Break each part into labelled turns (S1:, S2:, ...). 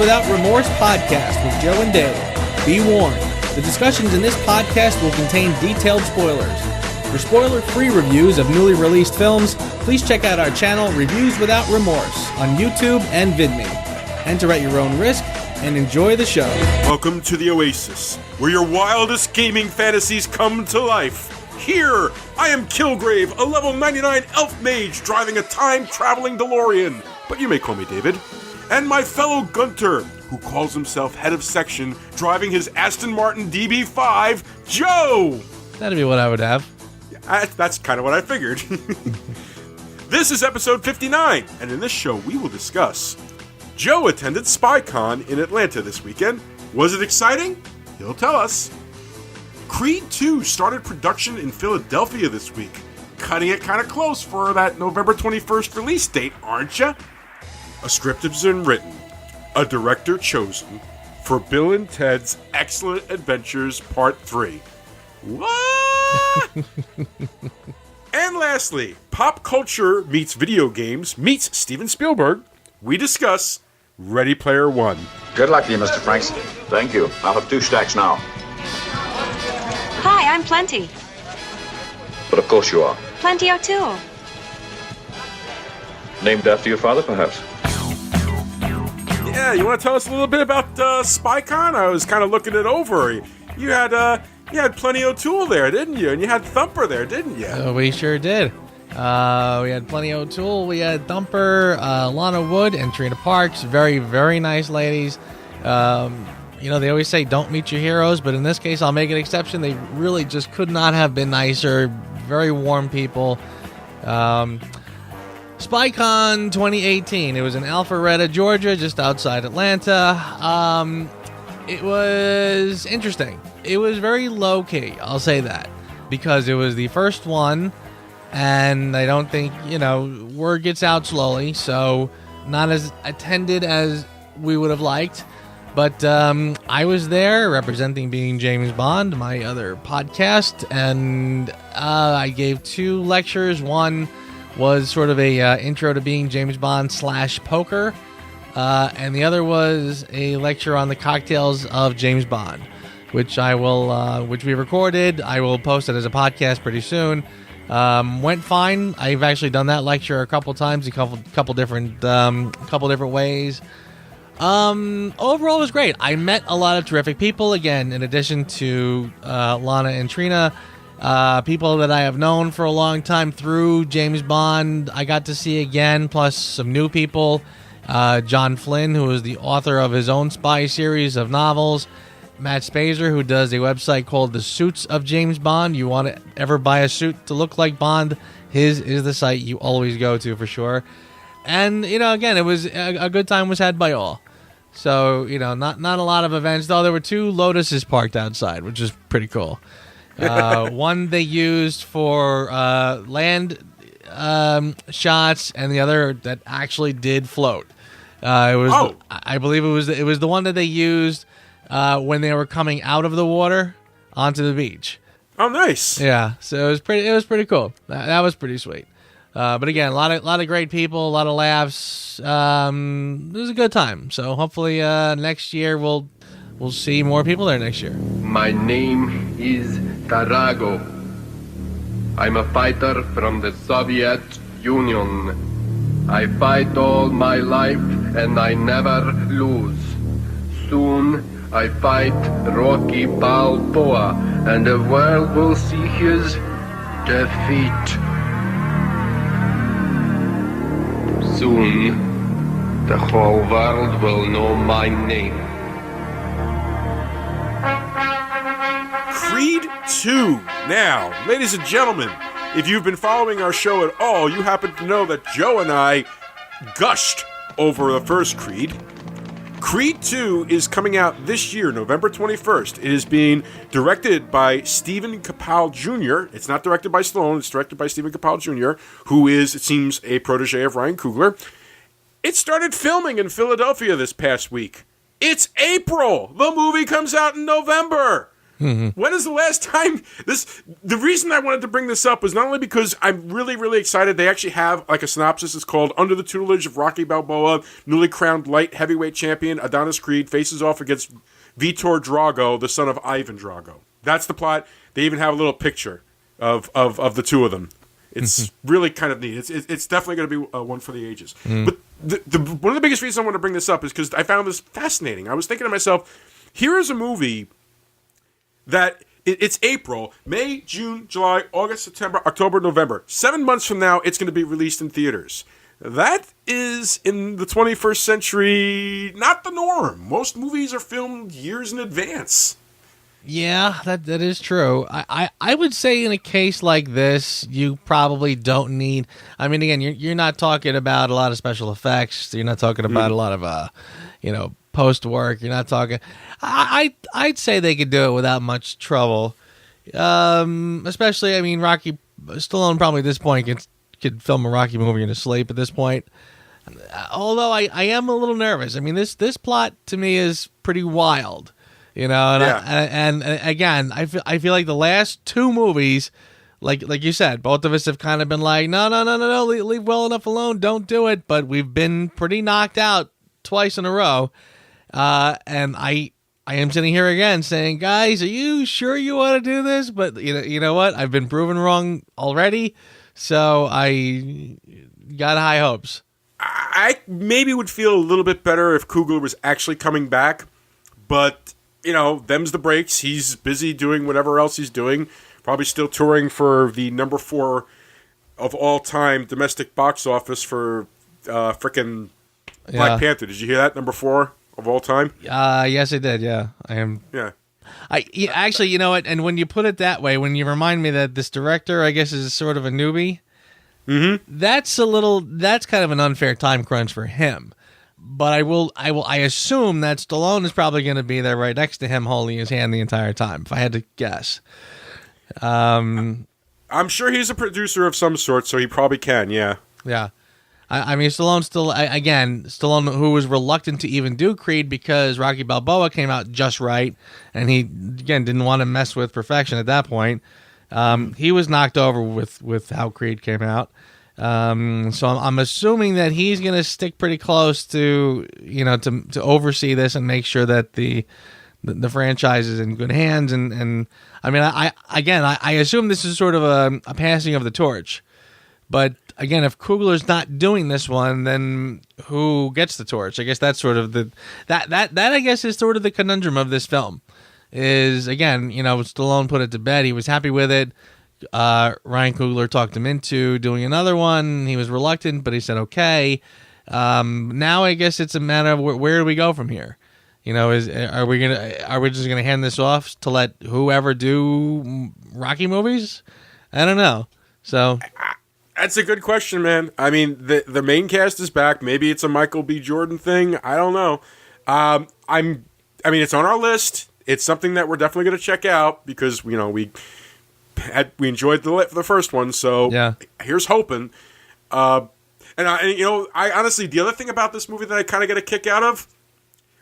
S1: Without Remorse podcast with Joe and Dave. Be warned, the discussions in this podcast will contain detailed spoilers. For spoiler-free reviews of newly released films, please check out our channel Reviews Without Remorse on YouTube and VidMe. Enter at your own risk and enjoy the show.
S2: Welcome to the Oasis, where your wildest gaming fantasies come to life. Here, I am Kilgrave, a level 99 elf mage driving a time-traveling DeLorean, but you may call me David. And my fellow Gunter, who calls himself head of section, driving his Aston Martin DB5, Joe!
S3: That'd be what I would have.
S2: That's kind of what I figured. This is episode 59, and in this show we will discuss Joe attended SpyCon in Atlanta this weekend. Was it exciting? He'll tell us. Creed 2 started production in Philadelphia this week. Cutting it kind of close for that November 21st release date, aren't ya? A script has been written, a director chosen for Bill and Ted's Excellent Adventures Part 3. What? And lastly, pop culture meets video games meets Steven Spielberg. We discuss Ready Player One.
S4: Good luck to you, Mr. Franks.
S5: Thank you. I'll have 2 stacks now.
S6: Hi, I'm Plenty.
S5: But of course you are.
S6: Plenty O'Toole.
S5: Named after your father, perhaps?
S2: Yeah, you want to tell us a little bit about SpyCon? I was kind of looking it over. You had Plenty O'Toole there, didn't you? And you had Thumper there, didn't you?
S3: We sure did. We had Plenty O'Toole, we had Thumper, Lana Wood, and Trina Parks. Very, very nice ladies. They always say don't meet your heroes, but in this case, I'll make an exception. They really just could not have been nicer. Very warm people. SpyCon 2018. It was in Alpharetta, Georgia, just outside Atlanta. It was interesting. It was very low-key, I'll say that, because it was the first one, and I don't think, word gets out slowly, so not as attended as we would have liked. But I was there representing Being James Bond, my other podcast, and I gave 2 lectures. One was sort of a intro to Being James Bond / poker, and the other was a lecture on the cocktails of James Bond, which which we recorded. I will post it as a podcast pretty soon. Went fine. I've actually done that lecture a couple times, a couple different ways. Overall, it was great. I met a lot of terrific people. Again, in addition to Lana and Trina, people that I have known for a long time through James Bond, I got to see again, plus some new people. John Flynn, who is the author of his own spy series of novels. Matt Spazer, who does a website called The Suits of James Bond. You want to ever buy a suit to look like Bond, his is the site you always go to for sure. And, again, it was a good time was had by all. So, not a lot of events, though. There were 2 Lotuses parked outside, which is pretty cool. One they used for land shots, and the other that actually did float. I believe it was the one that they used when they were coming out of the water onto the beach.
S2: Oh, nice.
S3: Yeah, so it was pretty cool. That was pretty sweet. But again, a lot of great people, a lot of laughs. It was a good time. So hopefully next year we'll see more people there next year.
S7: My name is Drago. I'm a fighter from the Soviet Union. I fight all my life and I never lose. Soon I fight Rocky Balboa and the world will see his defeat. Soon, the whole world will know my name.
S2: Creed 2. Now, ladies and gentlemen, if you've been following our show at all, you happen to know that Joe and I gushed over the first Creed. Creed 2 is coming out this year, November 21st. It is being directed by Stephen Capal Jr. It's not directed by Stallone. It's directed by Stephen Capal Jr., who is, it seems, a protege of Ryan Coogler. It started filming in Philadelphia this past week. It's April. The movie comes out in November. When is the last time the reason I wanted to bring this up was not only because I'm really, really excited. They actually have like a synopsis. It's called Under the Tutelage of Rocky Balboa, newly crowned light heavyweight champion Adonis Creed faces off against Vitor Drago, the son of Ivan Drago. That's the plot. They even have a little picture of the two of them. It's really kind of neat. It's definitely going to be one for the ages. But one of the biggest reasons I want to bring this up is because I found this fascinating. I was thinking to myself, here is a movie that it's April, May, June, July, August, September, October, November. 7 months from now, it's going to be released in theaters. That is, in the 21st century, not the norm. Most movies are filmed years in advance.
S3: Yeah, that is true. I would say in a case like this, you probably don't need. I mean, again, you're not talking about a lot of special effects. You're not talking about a lot of post work. You're not talking. I'd say they could do it without much trouble. Especially, I mean, Rocky Stallone probably at this point could film a Rocky movie in his sleep at this point. Although I am a little nervous. I mean, this plot to me is pretty wild. And and again, I feel like the last two movies, like you said, both of us have kind of been like, no, leave well enough alone, don't do it. But we've been pretty knocked out twice in a row, and I am sitting here again saying, guys, are you sure you want to do this? But you know what? I've been proven wrong already, so I got high hopes.
S2: I maybe would feel a little bit better if Coogler was actually coming back, but. Them's the breaks. He's busy doing whatever else he's doing. Probably still touring for the number 4 of all time domestic box office for frickin' Black Panther. Did you hear that? Number 4 of all time?
S3: Yes, I did. Yeah, I am.
S2: Yeah.
S3: Actually, you know what? And when you put it that way, when you remind me that this director, I guess, is sort of a newbie, that's kind of an unfair time crunch for him. But I assume that Stallone is probably going to be there right next to him holding his hand the entire time, if I had to guess.
S2: I'm sure he's a producer of some sort, so he probably can, yeah.
S3: Yeah. I mean, Stallone, who was reluctant to even do Creed because Rocky Balboa came out just right, and he, again, didn't want to mess with perfection at that point. He was knocked over with how Creed came out. So I'm assuming that he's going to stick pretty close to oversee this and make sure that the franchise is in good hands. And I mean, I assume this is sort of a passing of the torch. But again, if Coogler's not doing this one, then who gets the torch? I guess that's sort of that I guess is sort of the conundrum of this film. Is again, Stallone put it to bed. He was happy with it. Ryan Coogler talked him into doing another one. He was reluctant, but he said okay. Now I guess it's a matter of where do we go from here? Are we just gonna hand this off to let whoever do Rocky movies? I don't know. So
S2: that's a good question, man. I mean, the main cast is back. Maybe it's a Michael B. Jordan thing. I don't know. I mean, it's on our list. It's something that we're definitely going to check out because we enjoyed the first one, so
S3: yeah.
S2: Here's hoping. I honestly, the other thing about this movie that I kind of get a kick out of,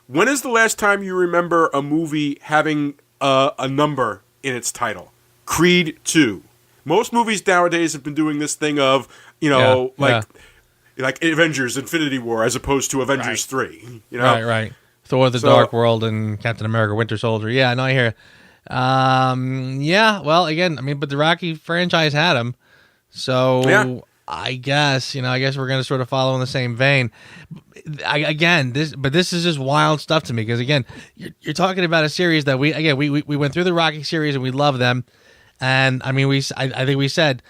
S2: when is the last time you remember a movie having a number in its title? Creed 2. Most movies nowadays have been doing this thing of, like Avengers Infinity War as opposed to Avengers 3.
S3: Right. Thor: The Dark World and Captain America: Winter Soldier. Yeah, no, I hear. Well, again, I mean, but the Rocky franchise had him, so yeah. I guess we're going to sort of follow in the same vein. This is just wild stuff to me because again, you're talking about a series that we went through the Rocky series and we love them, and I mean I think we said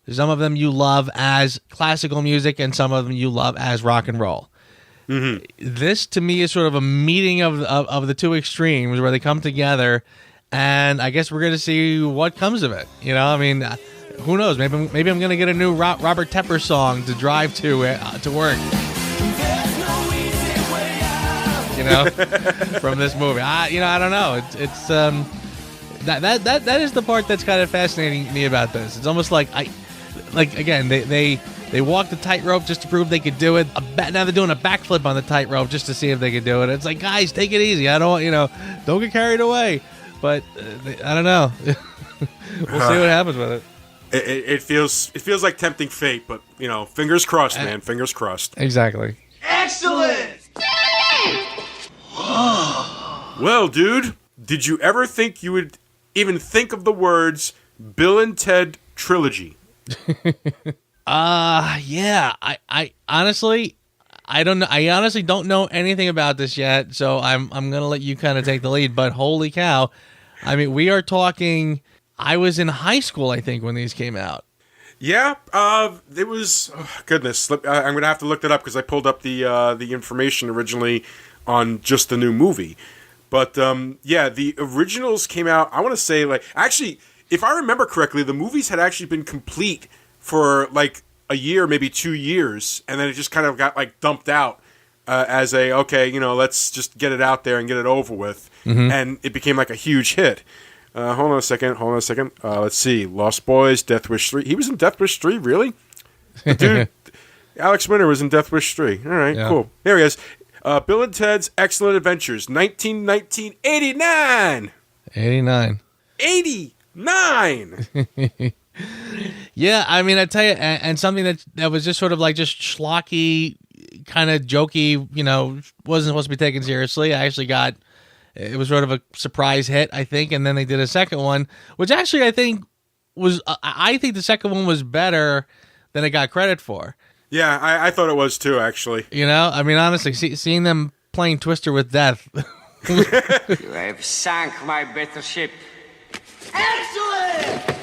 S3: some of them you love as classical music and some of them you love as rock and roll. Mm-hmm. This to me is sort of a meeting of the two extremes where they come together. And I guess we're going to see what comes of it. I mean, who knows? Maybe I'm going to get a new Robert Tepper song to drive to work. From this movie. I don't know. It's that is the part that's kind of fascinating me about this. It's almost like again they walked the tightrope just to prove they could do it. Now they're doing a backflip on the tightrope just to see if they could do it. It's like, guys, take it easy. I don't don't get carried away. but I don't know. We'll see what happens with it.
S2: It feels like tempting fate, but fingers crossed, man. Fingers crossed.
S3: Exactly.
S4: Excellent!
S2: Well, dude, did you ever think you would even think of the words Bill and Ted Trilogy?
S3: Yeah. I honestly, I don't know. I honestly don't know anything about this yet, so I'm gonna let you kind of take the lead. But holy cow, I mean, we are talking. I was in high school, I think, when these came out.
S2: Yeah, it was. Oh, goodness, I'm gonna have to look that up because I pulled up the information originally on just the new movie. But yeah, the originals came out. I want to say actually, if I remember correctly, the movies had actually been complete for like a year, maybe 2 years, and then it just kind of got dumped out as let's just get it out there and get it over with, and it became like a huge hit. Hold on a second. Let's see. Lost Boys, Death Wish 3. He was in Death Wish 3, really? Dude, Alex Winter was in Death Wish 3. All right, cool. Here he is. Bill and Ted's Excellent Adventures, 1989.
S3: 89.
S2: 89!
S3: Yeah, I mean, I tell you, and something that was just sort of just schlocky, kind of jokey, wasn't supposed to be taken seriously. It was sort of a surprise hit, I think, and then they did a second one, which actually I think the second one was better than it got credit for.
S2: Yeah, I thought it was too, actually.
S3: I mean, honestly, seeing them playing Twister with death.
S4: You have sunk my battleship. Excellent!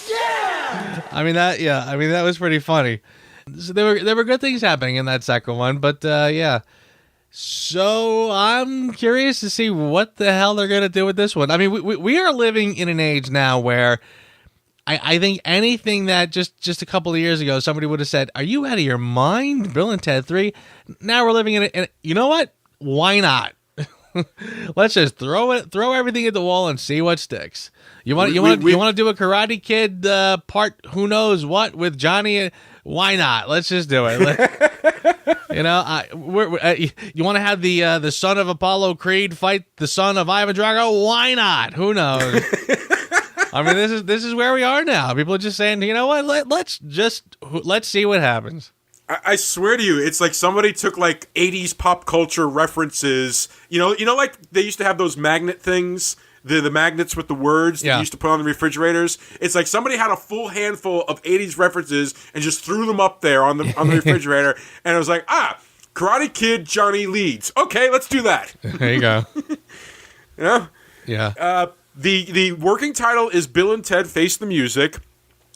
S4: Yeah!
S3: I mean, that was pretty funny. So there were good things happening in that second one, but yeah. So I'm curious to see what the hell they're going to do with this one. I mean, we are living in an age now where I think anything that just a couple of years ago somebody would have said, "Are you out of your mind?" Bill and Ted 3. Now we're living in you know what? Why not? Let's just throw everything at the wall and see what sticks. You want to do a Karate Kid part who knows what with Johnny? Why not? Let's just do it. You want to have the son of Apollo Creed fight the son of Ivan Drago? Why not? Who knows? I mean, this is where we are now. People are just saying, you know what? Let's see what happens.
S2: I swear to you, it's like somebody took 80s pop culture references. Like they used to have those magnet things, the magnets with the words that you used to put on the refrigerators. It's like somebody had a full handful of 80s references and just threw them up there on the refrigerator, and it was like, Karate Kid Johnny leads. Okay, let's do that.
S3: There you go. Yeah.
S2: The working title is Bill and Ted Face the Music.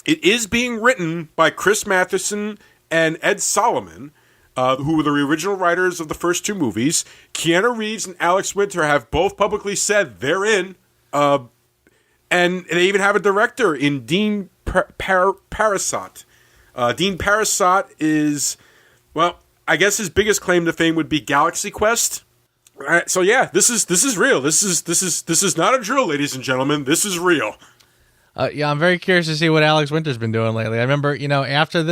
S2: It is being written by Chris Matheson and Ed Solomon, who were the original writers of the first two movies. Keanu Reeves and Alex Winter have both publicly said they're in. And they even have a director in Dean Parasot. Dean Parasot is, well, I guess his biggest claim to fame would be Galaxy Quest. So yeah, this is real. This is not a drill, ladies and gentlemen. This is real.
S3: Yeah, I'm very curious to see what Alex Winter's been doing lately. I remember, after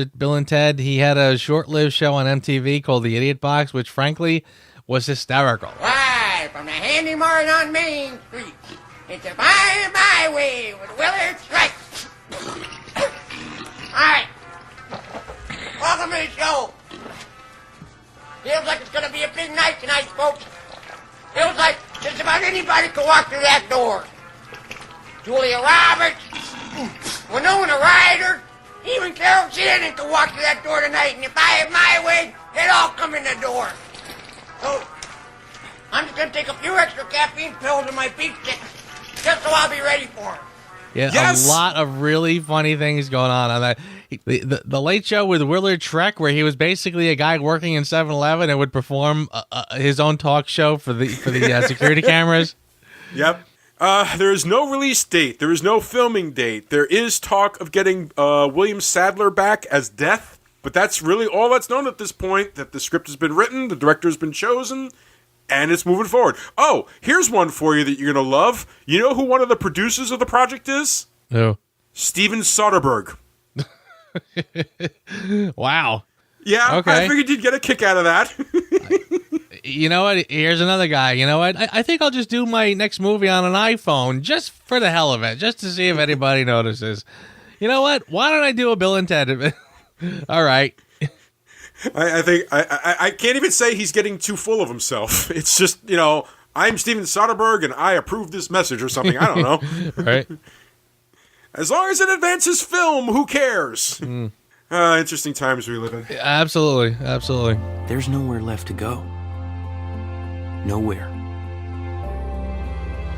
S3: Bill and Ted, he had a short-lived show on MTV called The Idiot Box, which frankly was hysterical.
S6: Live from the Handy Mart on Main Street, it's a my way with Willard Strike. Hi, welcome to the show. Feels like it's going to be a big night tonight, folks. Feels like just about anybody can walk through that door. Julia Roberts, Winona Ryder, even Carol Shannon can walk through that door tonight, and if I have my way, they'd all come in the door. So, I'm just going to take a few extra caffeine pills and my beef sticks, just so I'll be ready for them.
S3: Yeah,
S2: yes!
S3: A lot of really funny things going on that. The Late Show with Willard Schreck, where he was basically a guy working in 7-Eleven and would perform his own talk show for the security cameras.
S2: Yep. There is no release date. There is no filming date. There is talk of getting William Sadler back as Death, but that's really all that's known at this point, that the script has been written, the director has been chosen, and it's moving forward. Oh, here's one for you that you're going to love. You know who one of the producers of the project is?
S3: Who?
S2: Steven Soderbergh.
S3: Wow.
S2: Yeah,
S3: okay.
S2: I figured you'd get a kick out of that.
S3: You know what? Here's another guy. You know what? I think I'll just do my next movie on an iPhone just for the hell of it, just to see if anybody notices. You know what? Why don't I do a Bill and Ted? All right.
S2: I think I can't even say he's getting too full of himself. It's just, I'm Steven Soderbergh and I approve this message or something. I don't know.
S3: Right.
S2: As long as it advances film, who cares? Interesting times we live in.
S3: Absolutely. Absolutely.
S8: There's nowhere left to go. Nowhere.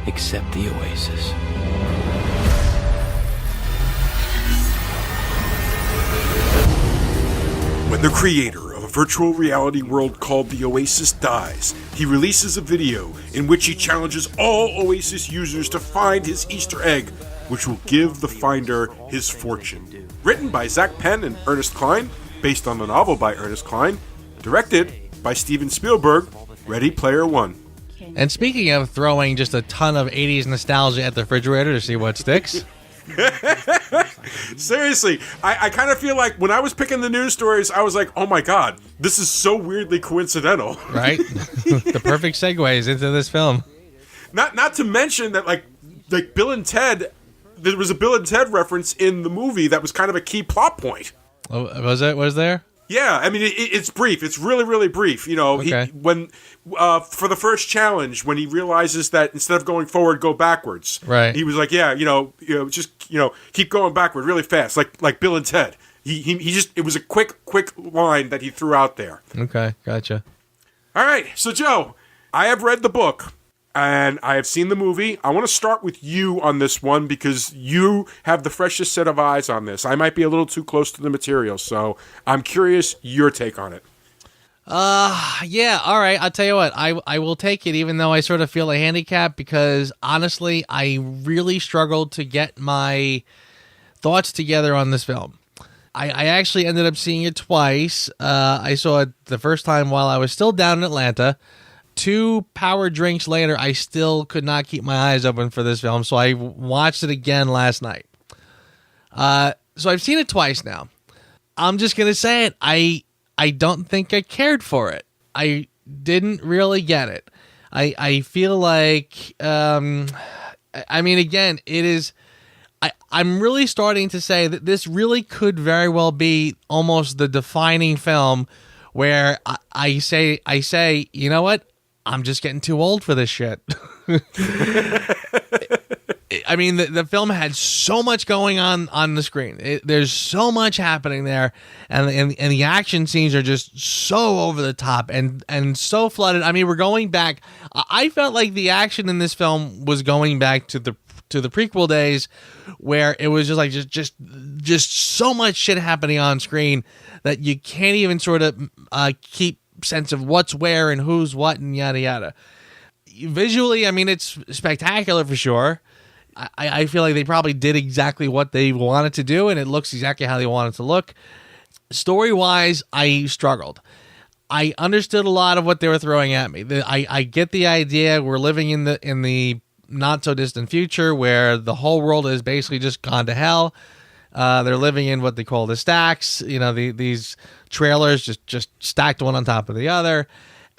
S8: Except the oasis.
S2: When the creator of a virtual reality world called the Oasis dies, he releases a video in which he challenges all Oasis users to find his Easter egg, which will give the finder his fortune. Written by Zach Penn and Ernest Cline, based on the novel by Ernest Cline, directed by Steven Spielberg, Ready Player One.
S3: And speaking of throwing just a ton of 80s nostalgia at the refrigerator to see what sticks.
S2: Seriously, I kind of feel like when I was picking the news stories, I was like, oh my god, this is so weirdly coincidental.
S3: Right? The perfect segues into this film.
S2: Not to mention that like Bill and Ted, there was a Bill and Ted reference in the movie that was kind of a key plot point.
S3: Oh, was it? Was there?
S2: Yeah, I mean, it's brief. It's really, really brief.
S3: Okay.
S2: For the first challenge, when he realizes that instead of going forward, go backwards.
S3: Right.
S2: He was like, yeah, just keep going backward really fast, like Bill and Ted. He just, it was a quick line that he threw out there.
S3: Okay, gotcha.
S2: All right, so Joe, I have read the book. And I have seen the movie. I want to start with you on this one because you have the freshest set of eyes on this. I might be a little too close to the material, so I'm curious your take on it.
S3: Yeah, all right. I'll tell you what. I will take it, even though I sort of feel a handicap, because honestly, I really struggled to get my thoughts together on this film. I actually ended up seeing it twice. I saw it the first time while I was still down in Atlanta. 2 power drinks later, I still could not keep my eyes open for this film, so I watched it again last night. So I've seen it twice now. I'm just going to say it. I don't think I cared for it. I didn't really get it. I feel like, again, it is... I'm really starting to say that this really could very well be almost the defining film where I say, you know what? I'm just getting too old for this shit. I mean, the film had so much going on the screen. There's so much happening there, and the action scenes are just so over the top and so flooded. I mean, we're going back. I felt like the action in this film was going back to the prequel days, where it was just like just so much shit happening on screen that you can't even sort of keep sense of what's where and who's what and yada yada. Visually, I mean, it's spectacular for sure. I feel like they probably did exactly what they wanted to do, and it looks exactly how they wanted to look. Story-wise, I struggled. I understood a lot of what they were throwing at me. I get the idea. We're living in the not so distant future where the whole world is basically just gone to hell. They're living in what they call the stacks. These trailers just stacked one on top of the other.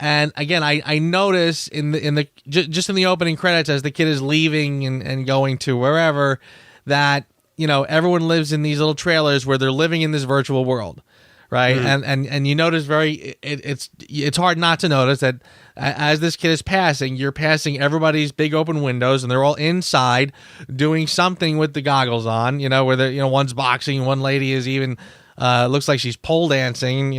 S3: And again, I notice in the opening credits as the kid is leaving and going to wherever, that everyone lives in these little trailers where they're living in this virtual world, right? Mm. And you notice it's hard not to notice that as this kid is passing, you're passing everybody's big open windows, and they're all inside doing something with the goggles on. Where one's boxing, one lady is even. Looks like she's pole dancing,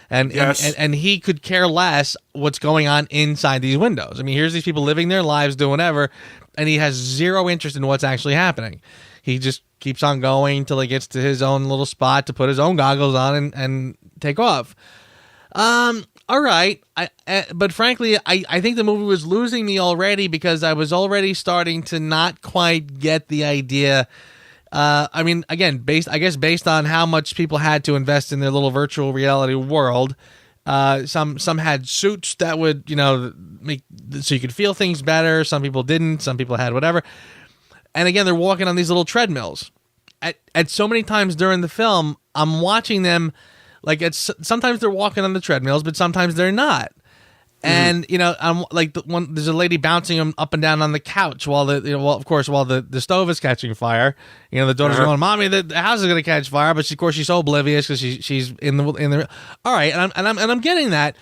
S3: and he could care less what's going on inside these windows. I mean, here's these people living their lives, doing whatever, and he has zero interest in what's actually happening. He just keeps on going till he gets to his own little spot to put his own goggles on and take off. All right, but frankly, I think the movie was losing me already because I was already starting to not quite get the idea. I mean, again, based on how much people had to invest in their little virtual reality world, some had suits that would, make so you could feel things better. Some people didn't. Some people had whatever. And again, they're walking on these little treadmills. At so many times during the film, I'm watching them, like sometimes they're walking on the treadmills, but sometimes they're not. And I'm like there's a lady bouncing him up and down on the couch while the stove is catching fire. The daughter's going, "Mommy, the house is going to catch fire," but of course she's so oblivious because she's in the. All right, and I'm getting that,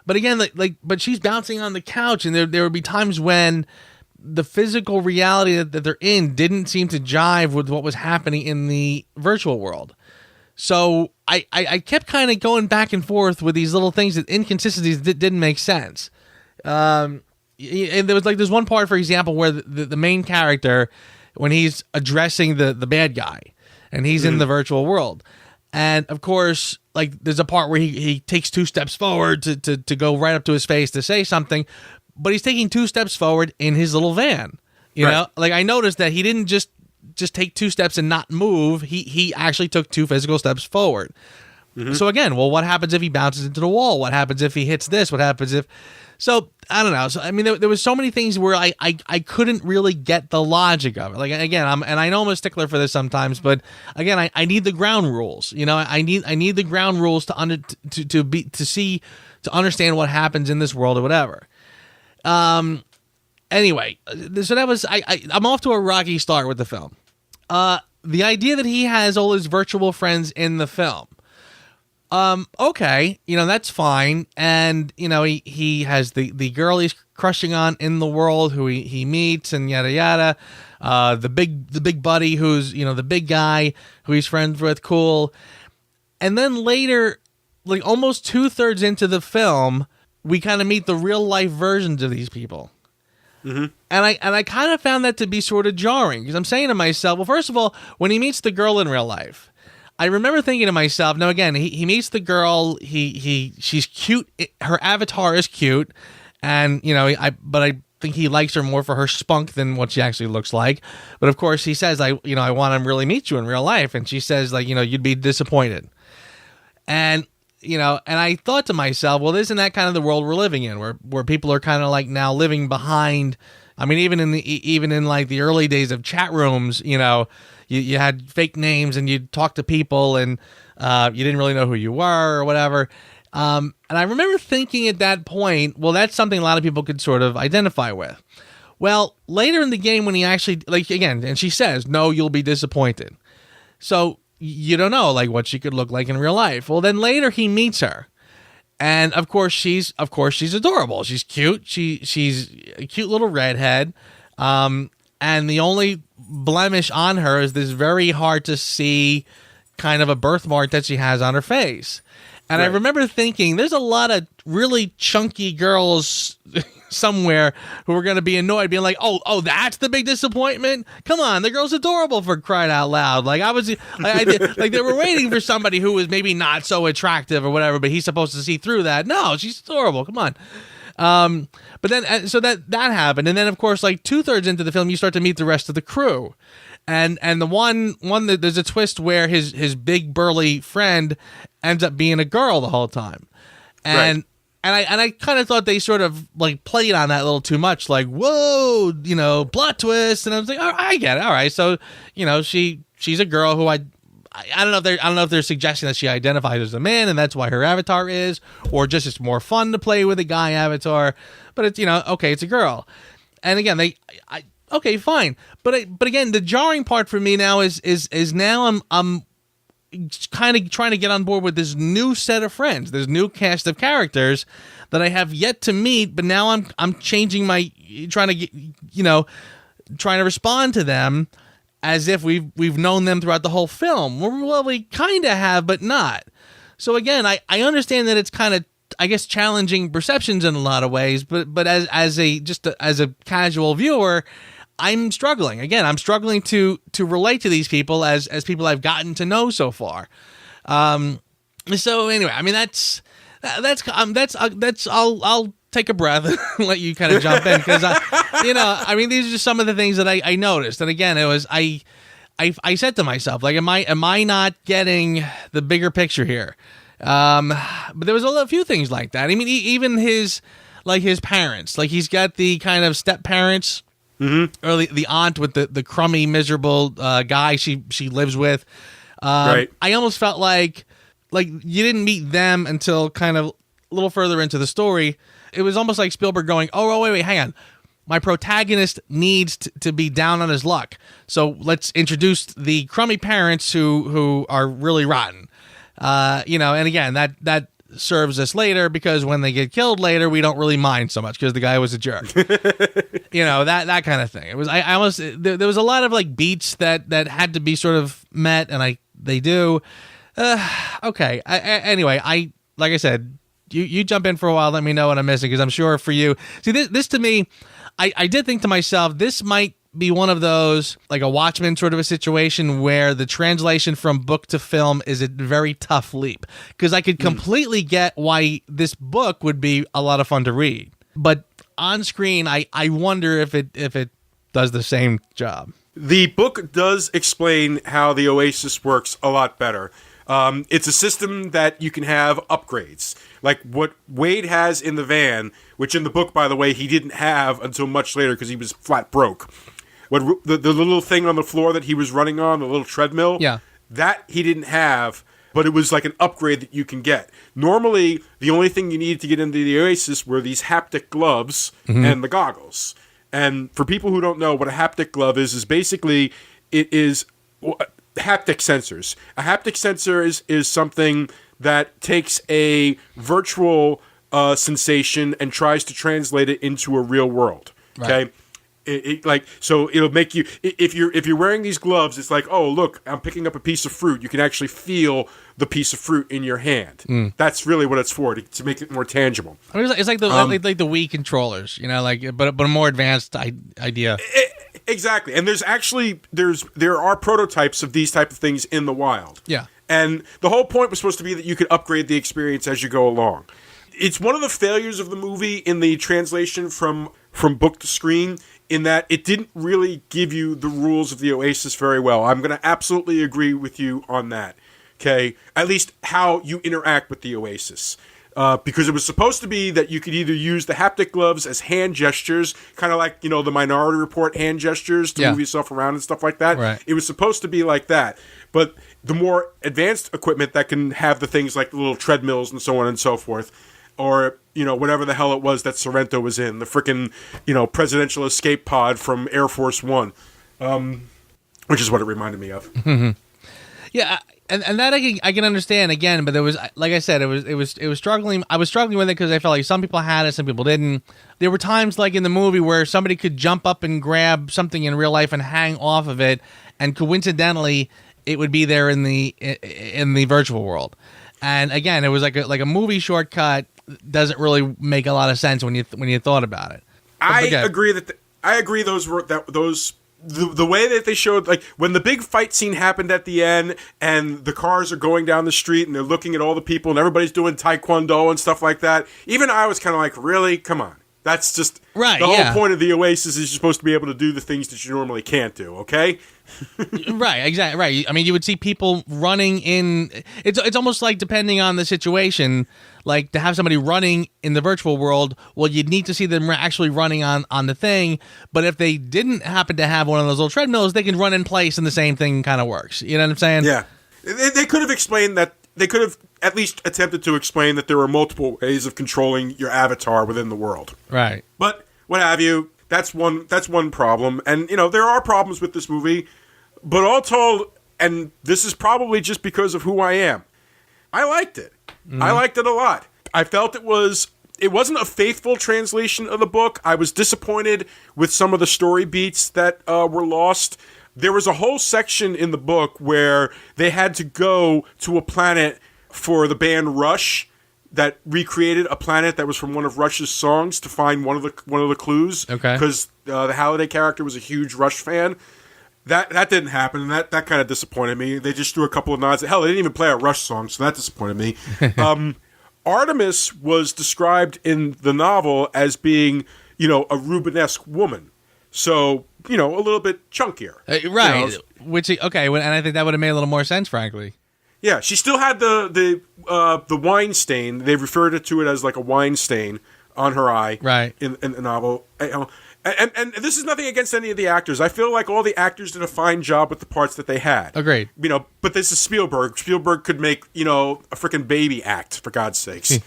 S3: but again, but she's bouncing on the couch, and there would be times when the physical reality that they're in didn't seem to jive with what was happening in the virtual world. So I kept kind of going back and forth with these little things, that inconsistencies that didn't make sense. And there's one part, for example, where the main character, when he's addressing the bad guy, and he's in the virtual world, and of course, there's a part where he takes 2 steps forward to go right up to his face to say something, but he's taking 2 steps forward in his little van. You know, I noticed that he didn't just take 2 steps and not move. He actually took 2 physical steps forward. So again, well, what happens if he bounces into the wall? What happens if he hits this? What happens if... So, I don't know. So, I mean, there was so many things where I couldn't really get the logic of it. Again, I know I'm a stickler for this sometimes, but again, I need the ground rules. I need the ground rules to understand what happens in this world or whatever. Anyway, so that was... I'm off to a rocky start with the film. The idea that he has all his virtual friends in the film. Okay, that's fine. And, he has the girl he's crushing on in the world who he meets and yada yada. The big buddy who's, the big guy who he's friends with, cool. And then later, almost 2/3 into the film, we kind of meet the real life versions of these people. And I kind of found that to be sort of jarring, because I'm saying to myself, well, first of all, when he meets the girl in real life, I remember thinking to myself, now again, he meets the girl, she's cute, her avatar is cute, and but I think he likes her more for her spunk than what she actually looks like. But of course, he says, I want to really meet you in real life, and she says, you'd be disappointed. And and I thought to myself, well, isn't that kind of the world we're living in, where people are kind of now living behind? I mean, even in the early days of chat rooms, you had fake names and you'd talk to people and you didn't really know who you were or whatever. And I remember thinking at that point, well, that's something a lot of people could sort of identify with. Well, later in the game, when he actually, again, and she says, no, you'll be disappointed. So you don't know what she could look like in real life. Well, then later he meets her, and of course she's adorable. She's cute. She's a cute little redhead. And the only blemish on her is this very hard to see kind of a birthmark that she has on her face. And I remember thinking, there's a lot of really chunky girls somewhere who are going to be annoyed, being like, oh, that's the big disappointment? Come on, the girl's adorable, for crying out loud. They were waiting for somebody who was maybe not so attractive or whatever, but he's supposed to see through that. No, she's adorable. Come on. But then, so that happened. And then, of course, 2/3 into the film, you start to meet the rest of the crew. And the one that there's a twist where his big burly friend ends up being a girl the whole time. And I kind of thought they sort of played on that a little too much, whoa, plot twist. And I was like, oh, I get it. All right. So, she's a girl who I don't know if they're suggesting that she identifies as a man and that's why her avatar is, or just it's more fun to play with a guy avatar, but it's, okay, it's a girl. And again, okay, fine. But again, the jarring part for me now is now I'm kind of trying to get on board with this new set of friends, this new cast of characters that I have yet to meet, but now I'm changing trying to respond to them as if we've known them throughout the whole film. Well, we kind of have, but not. So again, I understand that it's kind of, I guess, challenging perceptions in a lot of ways, but as a casual viewer, I'm struggling. Again, I'm struggling to relate to these people as people I've gotten to know so far. So anyway, I mean that's I'll take a breath and let you kind of jump in, because these are just some of the things that I noticed. And again, it was I said to myself, am I not getting the bigger picture here? But there was a few things like that. I mean, even his parents, he's got the kind of step parents. Mm-hmm. Or the aunt with the crummy, miserable guy she lives with. Right. I almost felt like you didn't meet them until kind of a little further into the story, It was almost like Spielberg going, oh, wait, hang on. My protagonist needs to be down on his luck. So let's introduce the crummy parents who are really rotten. And again, that serves us later because when they get killed later, we don't really mind so much because the guy was a jerk. That kind of thing. It was I almost there was a lot of like beats that had to be sort of met, and they do. Okay. Anyway, like I said, you jump in for a while. Let me know what I'm missing because I'm sure for you. See, this to me, I did think to myself, this might be one of those, like a Watchmen sort of a situation where the translation from book to film is a very tough leap. Because I could completely get why this book would be a lot of fun to read. But on screen, I wonder if it does the same job.
S2: The book does explain how the Oasis works a lot better. It's a system that you can have upgrades. Like what Wade has in the van, which in the book, by the way, he didn't have until much later because he was flat broke. What the little thing on the floor that he was running on, the little treadmill, that he didn't have, but it was like an upgrade that you can get. Normally, the only thing you needed to get into the Oasis were these haptic gloves and the goggles. And for people who don't know what a haptic glove is basically it is haptic sensors. A haptic sensor is something that takes a virtual sensation and tries to translate it into a real world. Okay. Right. So it'll make you, if you're wearing these gloves, it's like, oh, look, I'm picking up a piece of fruit. You can actually feel the piece of fruit in your hand. That's really what it's for, to make it more tangible.
S3: It's like the Wii controllers, but a more advanced idea.
S2: Exactly. And there are prototypes of these type of things in the wild.
S3: Yeah.
S2: And the whole point was supposed to be that you could upgrade the experience as you go along. It's one of the failures of the movie in the translation from book to screen, in that it didn't really give you the rules of the Oasis very well. I'm going to absolutely agree with you on that. Okay? At least how you interact with the Oasis. Because it was supposed to be that you could either use the haptic gloves as hand gestures, kind of like, the Minority Report hand gestures to move yourself around and stuff like that.
S3: Right.
S2: It was supposed to be like that. But the more advanced equipment that can have the things like the little treadmills and so on and so forth, or, whatever the hell it was that Sorrento was in, the frickin', presidential escape pod from Air Force One, which is what it reminded me of.
S3: Yeah, and that I can understand again, but there was, like I said, it was struggling. I was struggling with it because I felt like some people had it, some people didn't. There were times, like in the movie, where somebody could jump up and grab something in real life and hang off of it, and coincidentally, it would be there in the virtual world. And again, it was like a movie shortcut. Doesn't really make a lot of sense when you thought about it.
S2: I agree those were the way that they showed, like when the big fight scene happened at the end and the cars are going down the street and they're looking at all the people and everybody's doing taekwondo and stuff like that. Even I was kind of like, really? Come on. That's just
S3: right.
S2: The whole point of the Oasis is you're supposed to be able to do the things that you normally can't do. Okay.
S3: Right. Exactly. Right. I mean, you would see people running in. It's almost like, depending on the situation, like to have somebody running in the virtual world. Well, you'd need to see them actually running on the thing. But if they didn't happen to have one of those little treadmills, they can run in place and the same thing kind of works. You know what I'm saying?
S2: Yeah. They could have explained that. They could have at least attempted to explain that there are multiple ways of controlling your avatar within the world.
S3: Right.
S2: But what have you? That's one problem. And there are problems with this movie, but all told, and this is probably just because of who I am, I liked it. I liked it a lot. I felt it wasn't a faithful translation of the book. I was disappointed with some of the story beats that were lost. There was a whole section in the book where they had to go to a planet for the band Rush that recreated a planet that was from one of Rush's songs to find one of the clues.
S3: Okay.
S2: Because the Halliday character was a huge Rush fan. That didn't happen, and that kind of disappointed me. They just threw a couple of nods. Hell, they didn't even play a Rush song, so that disappointed me. Artemis was described in the novel as being, a Rubenesque woman. So, a little bit chunkier.
S3: Right. And I think that would have made a little more sense, frankly.
S2: Yeah, she still had the wine stain. They referred to it as like a wine stain on her eye.
S3: Right.
S2: In the novel. And this is nothing against any of the actors. I feel like all the actors did a fine job with the parts that they had.
S3: Agreed.
S2: But this is Spielberg. Spielberg could make, a freaking baby act, for God's sakes.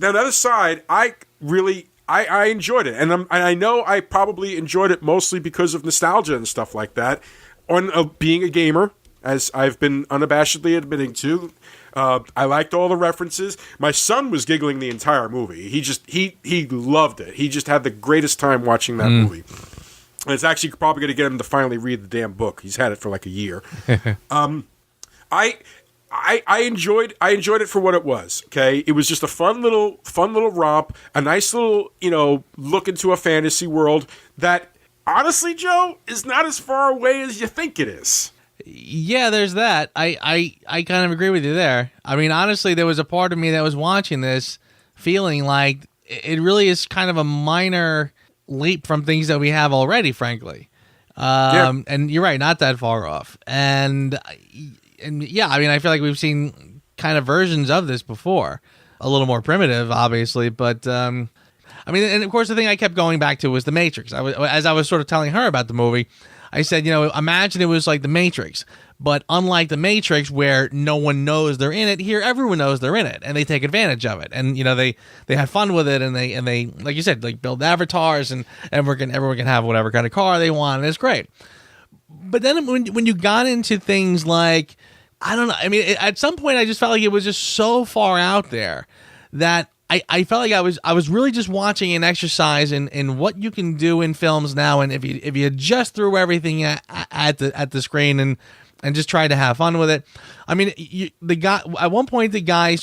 S2: Now, the other side, I really, I enjoyed it. And I know I probably enjoyed it mostly because of nostalgia and stuff like that. On being a gamer, as I've been unabashedly admitting to, I liked all the references. My son was giggling the entire movie. He loved it. He just had the greatest time watching that movie. And it's actually probably going to get him to finally read the damn book. He's had it for like a year. I enjoyed it for what it was. Okay, it was just a fun little romp, a nice little look into a fantasy world that honestly, Joe, is not as far away as you think it is.
S3: Yeah, there's that. I kind of agree with you there. I mean, honestly, there was a part of me that was watching this feeling like it really is kind of a minor leap from things that we have already, frankly. And you're right, not that far off. And yeah, I mean, I feel like we've seen kind of versions of this before, a little more primitive, obviously, but I mean, and of course, the thing I kept going back to was The Matrix. As I was sort of telling her about the movie, I said, imagine it was like The Matrix, but unlike The Matrix, where no one knows they're in it, here everyone knows they're in it, and they take advantage of it, and they have fun with it, and they like you said, like build avatars, and everyone can have whatever kind of car they want, and it's great. But then when you got into things like, I don't know, I mean, at some point I just felt like it was just so far out there that I felt like I was really just watching an exercise in what you can do in films now, and if you just threw everything at the screen and just tried to have fun with it. I mean, the guy at one point, the guy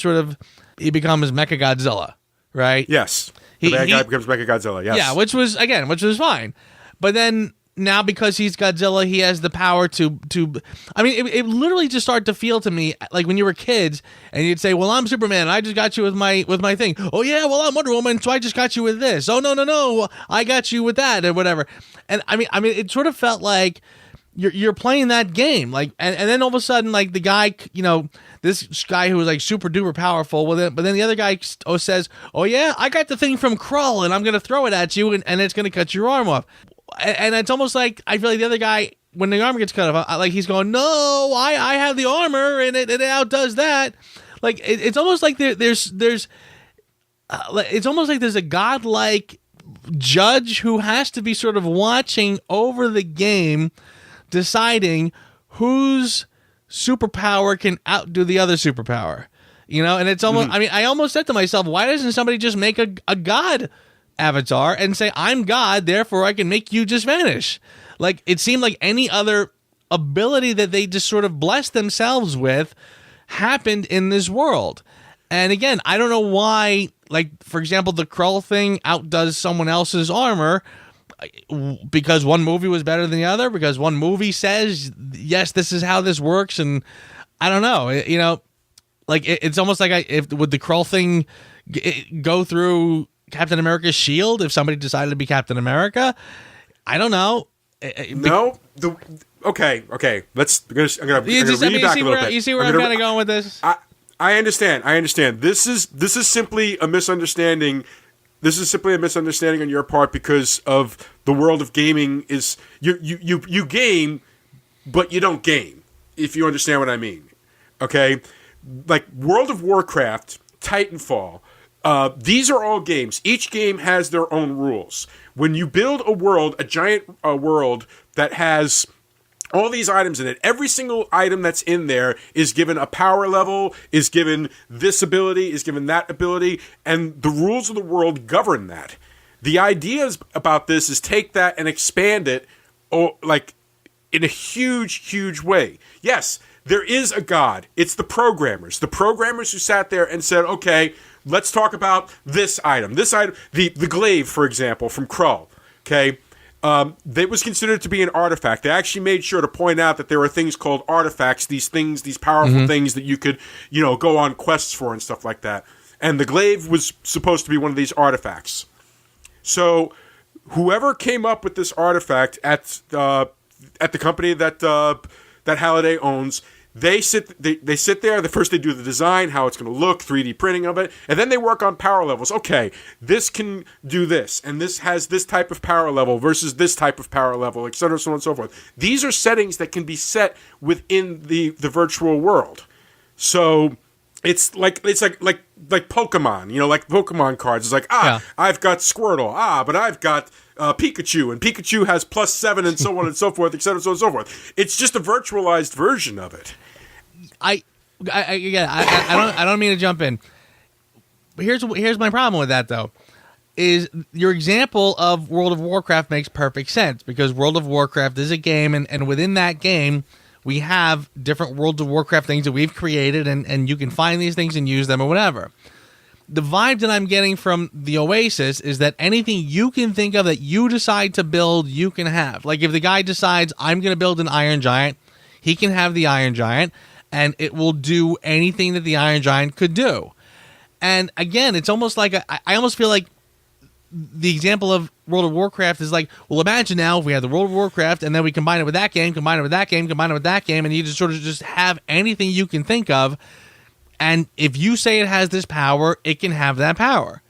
S3: he becomes Mechagodzilla, right?
S2: Yes, the bad guy becomes Mechagodzilla. Yes,
S3: yeah, which was fine, but then. Now, because he's Godzilla, he has the power to. I mean, it literally just started to feel to me like when you were kids, and you'd say, "Well, I'm Superman. I just got you with my thing." Oh yeah, well, I'm Wonder Woman, so I just got you with this. Oh no, I got you with that or whatever. And I mean, it sort of felt like you're playing that game, like, and then all of a sudden, like the guy, this guy who was like super duper powerful with it, but then the other guy says, "Oh yeah, I got the thing from Krull, and I'm gonna throw it at you, and it's gonna cut your arm off." And it's almost like I feel like the other guy, when the armor gets cut off, like he's going, "No, I have the armor, and it outdoes that." Like it's almost like there's it's almost like there's a godlike judge who has to be sort of watching over the game, deciding whose superpower can outdo the other superpower. And it's almost. I mean, I almost said to myself, why doesn't somebody just make a god avatar and say, I'm God, therefore I can make you just vanish? Like, it seemed like any other ability that they just sort of blessed themselves with happened in this world. And again, I don't know why, like, for example, the Krull thing outdoes someone else's armor because one movie was better than the other, because one movie says, yes, this is how this works, and I don't know, like, it's almost like would the Krull thing go through Captain America's shield if somebody decided to be Captain America? I don't know.
S2: No. Okay. I'm gonna read back a little bit.
S3: You see where I'm kind of going with this?
S2: I understand. This is simply a misunderstanding. This is simply a misunderstanding on your part because of the world of gaming. Is you game, but you don't game. If you understand what I mean. Okay, like World of Warcraft, Titanfall. These are all games. Each game has their own rules. When you build a world, a giant world that has all these items in it, every single item that's in there is given a power level, is given this ability, is given that ability, and the rules of the world govern that. The ideas about this is take that and expand it, like in a huge, huge way. Yes, there is a god. It's the programmers. The programmers who sat there and said, okay, let's talk about this item. This item, the glaive, for example, from Krull. Okay, that was considered to be an artifact. They actually made sure to point out that there are things called artifacts. These things, these powerful things that you could, go on quests for and stuff like that. And the glaive was supposed to be one of these artifacts. So, whoever came up with this artifact at the company that Halliday owns. They sit there. First they do the design, how it's going to look, 3D printing of it, and then they work on power levels. Okay, this can do this, and this has this type of power level versus this type of power level, etc., so on and so forth. These are settings that can be set within the virtual world. So it's like Pokemon, like Pokemon cards. It's like, I've got Squirtle, but I've got Pikachu, and Pikachu has +7 and so on and so forth, et cetera, so on and so forth. It's just a virtualized version of it.
S3: I don't mean to jump in. But here's my problem with that, though, is your example of World of Warcraft makes perfect sense, because World of Warcraft is a game, and within that game, we have different World of Warcraft things that we've created, and you can find these things and use them or whatever. The vibe that I'm getting from the Oasis is that anything you can think of that you decide to build, you can have. Like if the guy decides, I'm going to build an Iron Giant, he can have the Iron Giant, and it will do anything that the Iron Giant could do. And again, it's almost like, I almost feel like the example of World of Warcraft is like, well, imagine now if we had the World of Warcraft, and then we combine it with that game, combine it with that game, combine it with that game, and you just sort of just have anything you can think of. And if you say it has this power, it can have that power.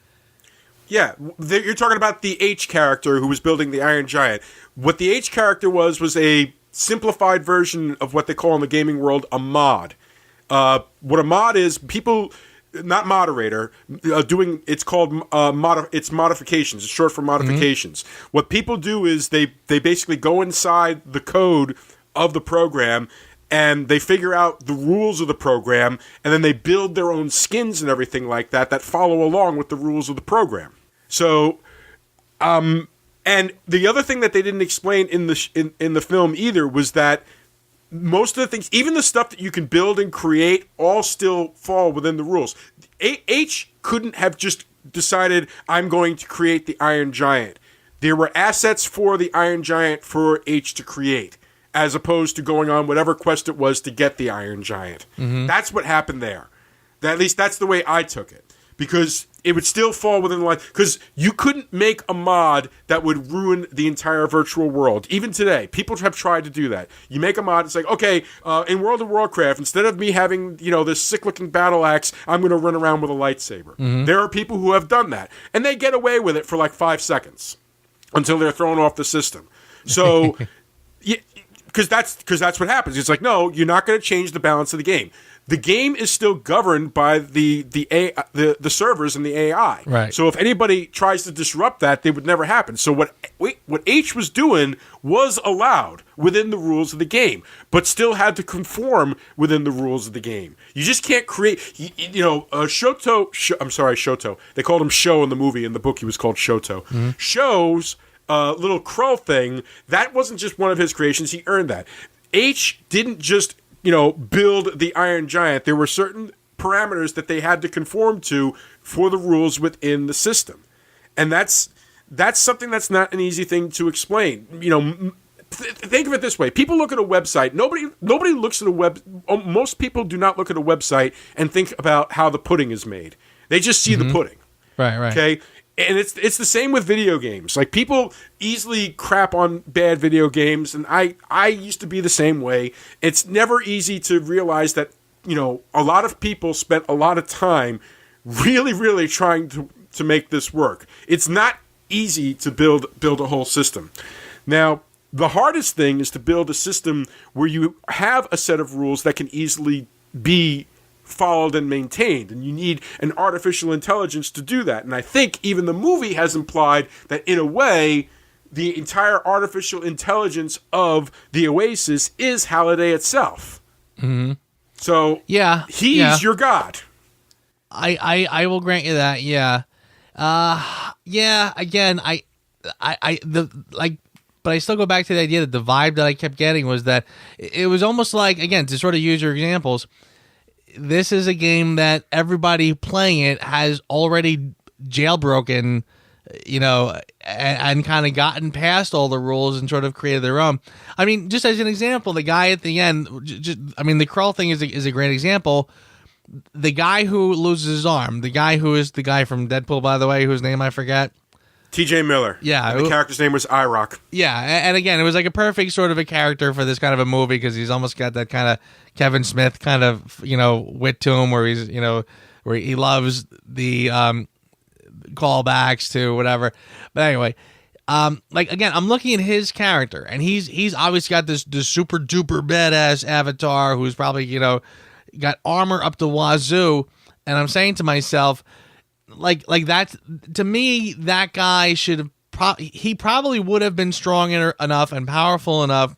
S2: Yeah, you're talking about the H character who was building the Iron Giant. What the H character was a simplified version of what they call in the gaming world a mod. What a mod is, people, not moderator, doing, it's called it's modifications. It's short for modifications. Mm-hmm. What people do is they basically go inside the code of the program, and they figure out the rules of the program, and then they build their own skins and everything like that follow along with the rules of the program. So, and the other thing that they didn't explain in the film either was that most of the things, even the stuff that you can build and create, all still fall within the rules. H couldn't have just decided, I'm going to create the Iron Giant. There were assets for the Iron Giant for H to create, as opposed to going on whatever quest it was to get the Iron Giant. Mm-hmm. That's what happened there. At least that's the way I took it. Because it would still fall within the line. Because you couldn't make a mod that would ruin the entire virtual world. Even today, people have tried to do that. You make a mod, it's like, okay, in World of Warcraft, instead of me having, this sick-looking battle axe, I'm going to run around with a lightsaber. Mm-hmm. There are people who have done that. And they get away with it for like 5 seconds. Until they're thrown off the system. So... Because that's what happens. It's like, no, you're not going to change the balance of the game. The game is still governed by the servers and the AI.
S3: Right.
S2: So if anybody tries to disrupt that, they would never happen. So what H was doing was allowed within the rules of the game, but still had to conform within the rules of the game. You just can't create, Shoto. They called him Sho in the movie. In the book, he was called Shoto. Mm-hmm. Sho's little crow thing, that wasn't just one of his creations. He earned that. H didn't just, build the Iron Giant. There were certain parameters that they had to conform to for the rules within the system. And that's something that's not an easy thing to explain. Think of it this way. People look at a website. Nobody looks at a web. Most people do not look at a website and think about how the pudding is made. They just see the pudding.
S3: Right.
S2: Okay? And it's the same with video games. Like, people easily crap on bad video games, and I used to be the same way. It's never easy to realize that, a lot of people spent a lot of time really, really trying to make this work. It's not easy to build a whole system. Now, the hardest thing is to build a system where you have a set of rules that can easily be followed and maintained, and you need an artificial intelligence to do that. And I think even the movie has implied that, in a way, the entire artificial intelligence of the Oasis is Halliday itself. Mm-hmm. So he's your god.
S3: I will grant you that. Yeah. Again, but I still go back to the idea that the vibe that I kept getting was that it was almost like, again, to sort of use your examples, this is a game that everybody playing it has already jailbroken, and kind of gotten past all the rules and sort of created their own. I mean, just as an example, the guy at the end, the crawl thing is a great example. The guy who loses his arm, the guy who is the guy from Deadpool, by the way, whose name I forget.
S2: T.J. Miller.
S3: Yeah.
S2: And the character's name was IROC.
S3: Yeah, and again, it was like a perfect sort of a character for this kind of a movie, because he's almost got that kind of Kevin Smith kind of, wit to him, where he's, where he loves the callbacks to whatever. But anyway, again, I'm looking at his character, and he's obviously got this super duper badass avatar who's probably, got armor up the wazoo, and I'm saying to myself, like that, to me, that guy should have he probably would have been strong enough and powerful enough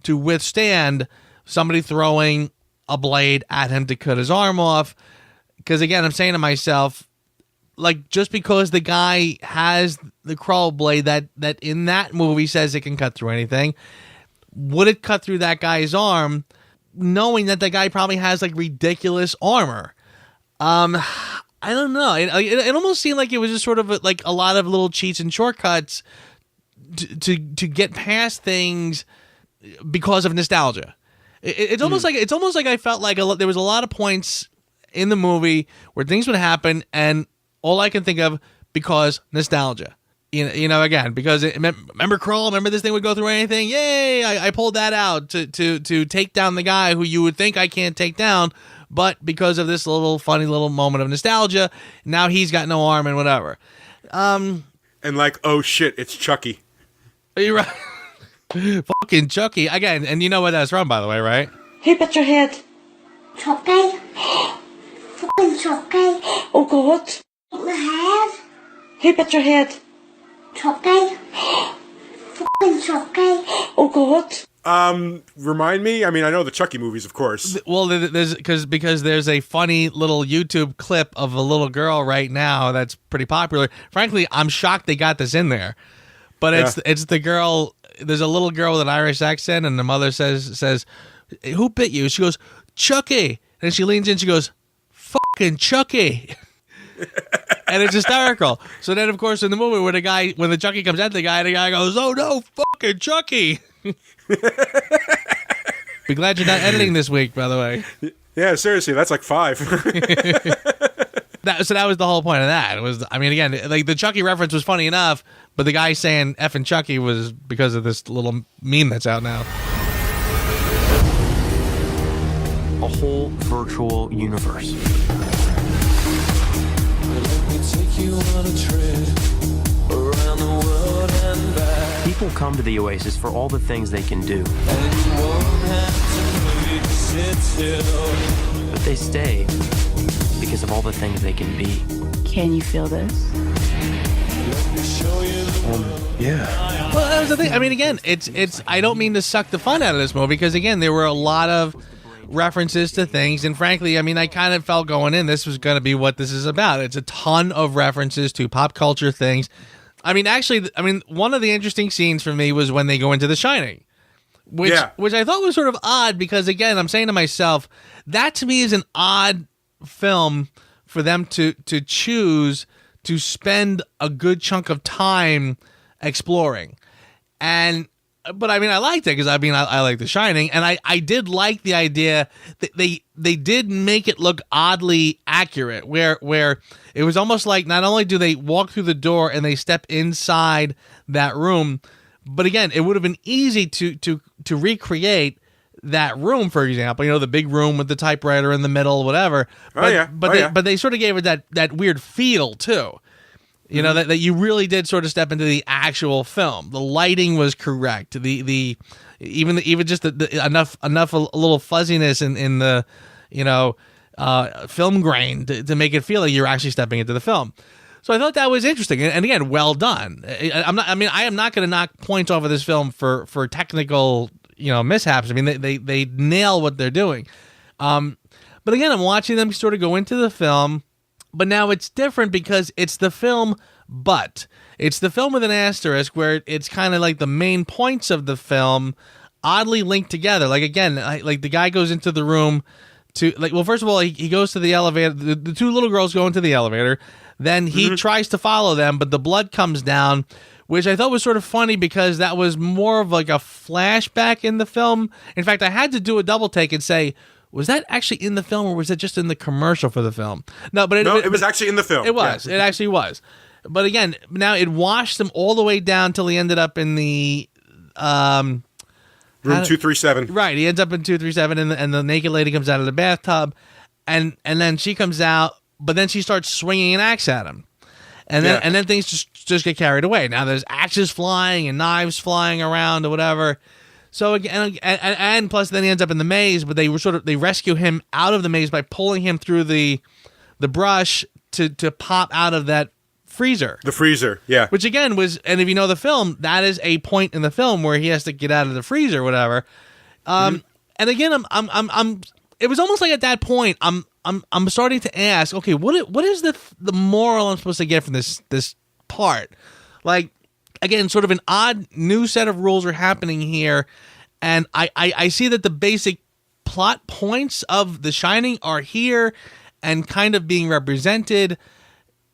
S3: to withstand somebody throwing a blade at him to cut his arm off. Because again, I'm saying to myself, like, just because the guy has the crow blade that in that movie says it can cut through anything, would it cut through that guy's arm, knowing that the guy probably has like ridiculous armor? I don't know. It almost seemed like it was just sort of like a lot of little cheats and shortcuts to get past things because of nostalgia. It's almost like I felt like there was a lot of points in the movie where things would happen, and all I can think of because nostalgia. You know, again, because remember Kroll? Remember this thing would go through anything? Yay! I pulled that out to take down the guy who you would think I can't take down. But because of this little funny little moment of nostalgia, now he's got no arm and whatever.
S2: And like, oh shit, it's Chucky.
S3: Are you right? Fucking Chucky. Again, and you know where that's from, by the way, right?
S9: Who bit your head?
S6: Chucky. Fucking Chucky.
S9: Oh God.
S6: My head.
S9: Who bit your head?
S6: Chucky. Fucking Chucky.
S9: Oh God.
S2: Remind me? I mean, I know the Chucky movies, of course.
S3: Well, there's because there's a funny little YouTube clip of a little girl right now that's pretty popular. Frankly, I'm shocked they got this in there. But it's the girl. There's a little girl with an Irish accent, and the mother says, "Who bit you?" She goes, "Chucky." And she leans in. She goes, "Fucking Chucky." And it's hysterical. So then, of course, in the movie when the Chucky comes at the guy goes, "Oh no, fucking Chucky." Be glad you're not editing this week, by the way.
S2: Yeah, seriously, that's like 5.
S3: So that was the whole point of that. It was, I mean, again, like the Chucky reference was funny enough, but the guy saying effing Chucky was because of this little meme that's out now.
S8: A whole virtual universe. People come to the Oasis for all the things they can do. But they stay because of all the things they can be.
S10: Can you feel this?
S8: Yeah.
S3: Well, that was the thing. I mean, again, it's. I don't mean to suck the fun out of this movie because, again, there were a lot of references to things, and frankly, I mean, I kind of felt going in, this was going to be what this is about. It's a ton of references to pop culture things. I mean, actually, one of the interesting scenes for me was when they go into The Shining, which I thought was sort of odd because, again, I'm saying to myself, that to me is an odd film for them to choose to spend a good chunk of time exploring. But I mean, I liked it because I like The Shining, and I did like the idea that they did make it look oddly accurate, where it was almost like not only do they walk through the door and they step inside that room, but again, it would have been easy to recreate that room, for example, the big room with the typewriter in the middle, whatever. But they sort of gave it that weird feel too. That you really did sort of step into the actual film. The lighting was correct. Even just enough a little fuzziness in the film grain to make it feel like you're actually stepping into the film. So I thought that was interesting, and again, well done. I am not going to knock points off of this film for technical mishaps. I mean, they nail what they're doing. But again, I'm watching them sort of go into the film. But now it's different because it's the film, but it's the film with an asterisk where it's kind of like the main points of the film oddly linked together. Like, again, like the guy goes into the room to, like, well, first of all, he goes to the elevator. The two little girls go into the elevator. Then he tries to follow them, but the blood comes down, which I thought was sort of funny because that was more of like a flashback in the film. In fact, I had to do a double take and say, was that actually in the film or was it just in the commercial for the film? No, it was
S2: actually in the film.
S3: It was. Yeah. It actually was. But again, now it washed them all the way down till he ended up in the
S2: room 237.
S3: Right, he ends up in 237, and the naked lady comes out of the bathtub, and then she comes out, but then she starts swinging an axe at him, and then things just get carried away. Now there's axes flying and knives flying around or whatever. So again, and plus then he ends up in the maze, but they rescue him out of the maze by pulling him through the brush to pop out of that freezer.
S2: The freezer, yeah.
S3: Which again was, and if you know the film, that is a point in the film where he has to get out of the freezer or whatever. And again, I'm. It was almost like at that point, I'm starting to ask, okay, what is the moral I'm supposed to get from this part? Like, again, sort of an odd new set of rules are happening here, and I see that the basic plot points of The Shining are here and kind of being represented.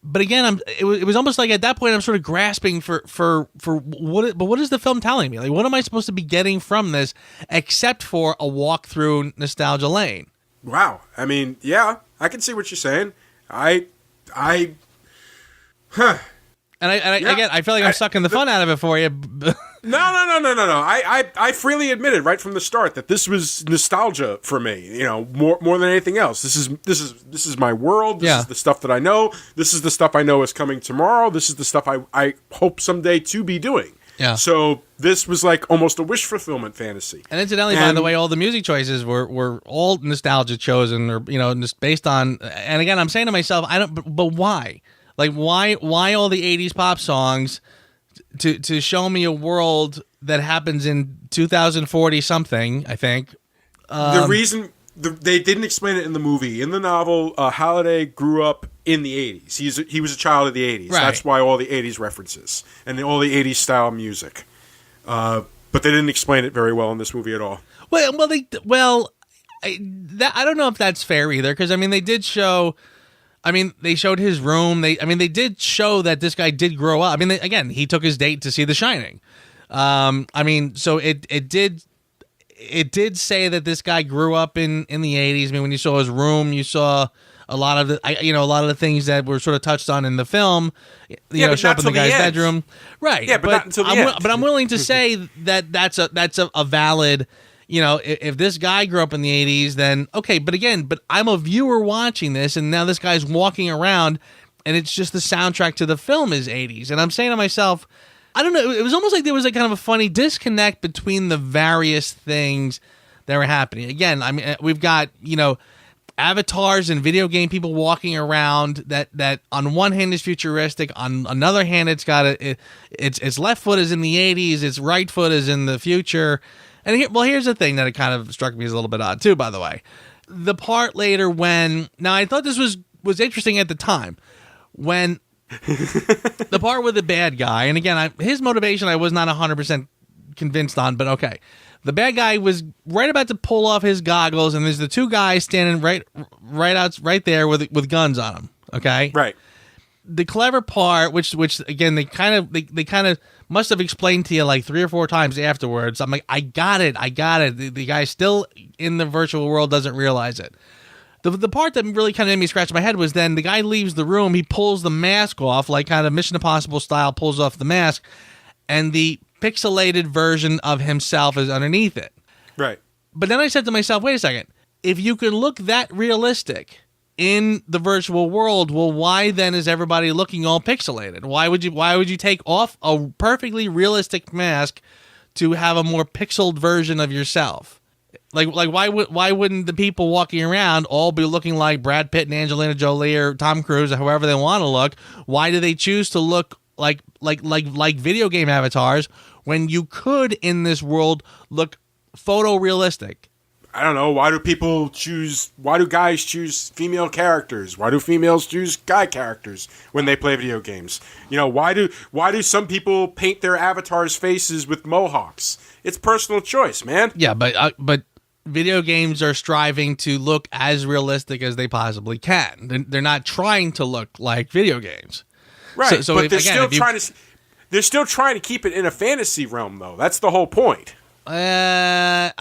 S3: But again, it was almost like at that point I'm sort of grasping for what is the film telling me? Like, what am I supposed to be getting from this, except for a walk through nostalgia lane?
S2: Wow. I mean, yeah, I can see what you're saying.
S3: Again, I feel like I'm sucking the fun out of it for you.
S2: No. I freely admitted right from the start that this was nostalgia for me. You know, more than anything else. This is my world. This is the stuff that I know. This is the stuff I know is coming tomorrow. This is the stuff I hope someday to be doing.
S3: Yeah.
S2: So this was like almost a wish fulfillment fantasy.
S3: And incidentally, by the way, all the music choices were all nostalgia chosen, or just based on. And again, I'm saying to myself, but why? Like, why all the 80s pop songs to show me a world that happens in 2040 something, I think.
S2: The reason they didn't explain it in the movie. In the novel, Halliday grew up in the 80s. He was a child of the 80s.
S3: Right.
S2: That's why all the 80s references and all the 80s style music. But they didn't explain it very well in this movie at all.
S3: I don't know if that's fair either, because I mean they did show. I mean, they showed his room. They did show that this guy did grow up. I mean, again, he took his date to see The Shining. I mean, so it did say that this guy grew up in the 80s. I mean, when you saw his room, you saw a lot of the things that were sort of touched on in the film. Show up in the guy's bedroom, right?
S2: Yeah, but not until the end.
S3: But I'm willing to say that that's a valid. If this guy grew up in the 80s, then okay. But I'm a viewer watching this, and now this guy's walking around, and it's just the soundtrack to the film is 80s. And I'm saying to myself, I don't know, it was almost like there was a kind of a funny disconnect between the various things that were happening. Again, I mean, we've got, avatars and video game people walking around that on one hand is futuristic, on another hand it's got its left foot is in the 80s, its right foot is in the future. And here's the thing that it kind of struck me as a little bit odd too, by the way. The part later now I thought this was interesting at the time, when the part with the bad guy, and again, his motivation I was not 100% convinced on, but okay. The bad guy was right about to pull off his goggles, and there's the two guys standing right there with guns on them, okay? Right. The clever part, which again they kind of must have explained to you like 3 or 4 times afterwards. I'm like, I got it. The guy still in the virtual world doesn't realize it. The part that really kind of made me scratch my head was then the guy leaves the room, he pulls the mask off, like kind of Mission Impossible style, pulls off the mask, and the pixelated version of himself is underneath it. Right. But then I said to myself, wait a second, if you could look that realistic in the virtual world, well, why then is everybody looking all pixelated? Why would you take off a perfectly realistic mask to have a more pixeled version of yourself? Like why wouldn't the people walking around all be looking like Brad Pitt and Angelina Jolie or Tom Cruise or however they want to look? Why do they choose to look like video game avatars when you could in this world look photorealistic?
S2: I don't know. Why do guys choose female characters? Why do females choose guy characters when they play video games? Why do some people paint their avatars' faces with mohawks? It's personal choice, man.
S3: Yeah, but video games are striving to look as realistic as they possibly can. They're not trying to look like video games.
S2: Right, so but they're still trying to keep it in a fantasy realm, though. That's the whole point.
S3: I'm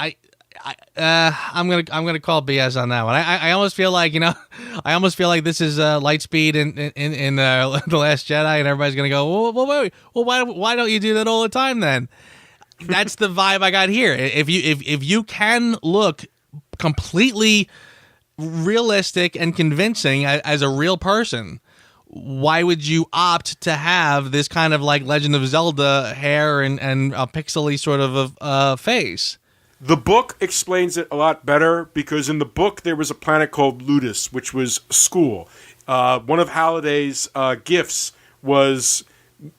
S3: gonna call BS on that one. I almost feel like this is Lightspeed in the Last Jedi, and everybody's gonna go, well, why don't you do that all the time then? That's the vibe I got here. If you can look completely realistic and convincing as a real person, why would you opt to have this kind of like Legend of Zelda hair and a pixely sort of a face?
S2: The book explains it a lot better because in the book there was a planet called Ludus, which was school. One of Halliday's gifts was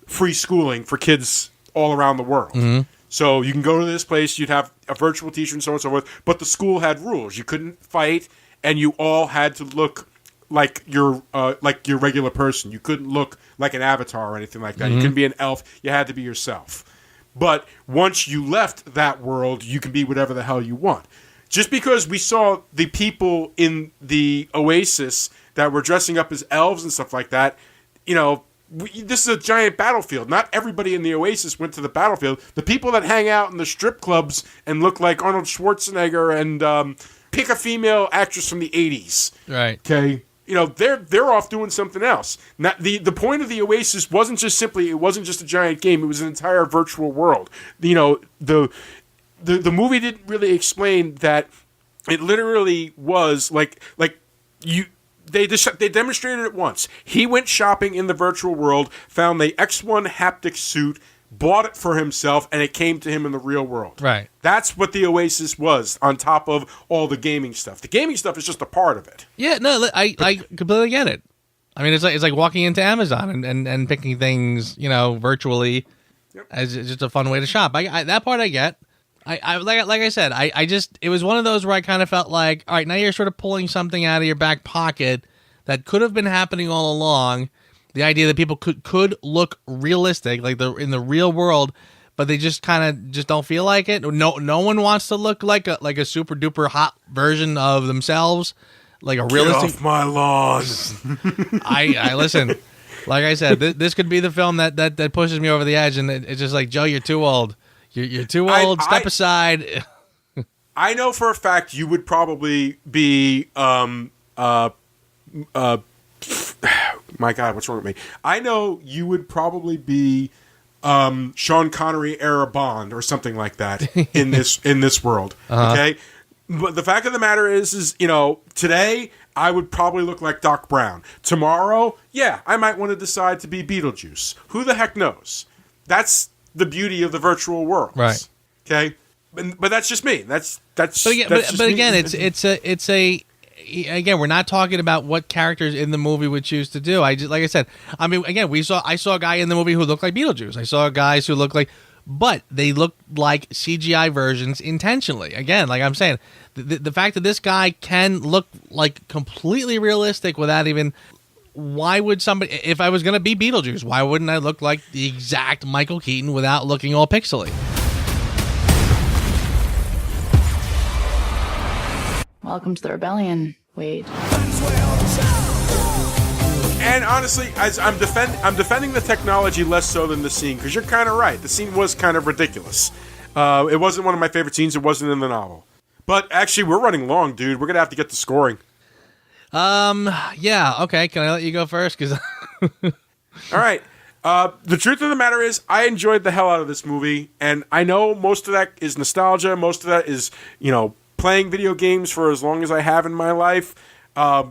S2: free schooling for kids all around the world. Mm-hmm. So you can go to this place, you'd have a virtual teacher and so on and so forth, but the school had rules. You couldn't fight, and you all had to look like your regular person. You couldn't look like an avatar or anything like that. Mm-hmm. You couldn't be an elf. You had to be yourself. But once you left that world, you can be whatever the hell you want. Just because we saw the people in the Oasis that were dressing up as elves and stuff like that, this is a giant battlefield. Not everybody in the Oasis went to the battlefield. The people that hang out in the strip clubs and look like Arnold Schwarzenegger and pick a female actress from the 80s.
S3: Right.
S2: Okay. They're off doing something else. Now, the point of the Oasis wasn't just a giant game. It was an entire virtual world. The movie didn't really explain that it literally was they demonstrated it once. He went shopping in the virtual world, found the X1 haptic suit, bought it for himself, and it came to him in the real world.
S3: Right.
S2: That's what the Oasis was, on top of all the gaming stuff. The gaming stuff is just a part of it.
S3: Yeah, no, I completely get it. I mean, it's like walking into Amazon and picking things, virtually. Yep. As just a fun way to shop. That part I get. I like I said, it was one of those where I kind of felt like, all right, now you're sort of pulling something out of your back pocket that could have been happening all along. The idea that people could look realistic, like in the real world, but they just kind of just don't feel like it. No one wants to look like a super duper hot version of themselves, like a realistic.
S2: Get off my lawn.
S3: I listen. Like I said, this could be the film that pushes me over the edge, and it's just like, Joe, you're too old. You're too old. Step aside.
S2: I know for a fact you would probably be my God, what's wrong with me? I know you would probably be Sean Connery era Bond or something like that in this world. Uh-huh. Okay, but the fact of the matter is today I would probably look like Doc Brown. Tomorrow, yeah, I might want to decide to be Beetlejuice. Who the heck knows? That's the beauty of the virtual world,
S3: right?
S2: Okay, but that's just me. That's.
S3: But again, it's a. Again, we're not talking about what characters in the movie would choose to do. Like I said, I mean, again, I saw a guy in the movie who looked like Beetlejuice. I saw guys who looked like, but they looked like CGI versions intentionally. Again, like I'm saying, the fact that this guy can look like completely realistic without even. Why would somebody? If I was going to be Beetlejuice, why wouldn't I look like the exact Michael Keaton without looking all pixely?
S10: Welcome to the rebellion, Wade.
S2: And honestly, as I'm defending the technology less so than the scene, because you're kind of right. The scene was kind of ridiculous. It wasn't one of my favorite scenes. It wasn't in the novel. But actually, we're running long, dude. We're gonna have to get to scoring.
S3: Yeah. Okay. Can I let you go first? Because.
S2: All right. The truth of the matter is, I enjoyed the hell out of this movie, and I know most of that is nostalgia. Most of that is, playing video games for as long as I have in my life. I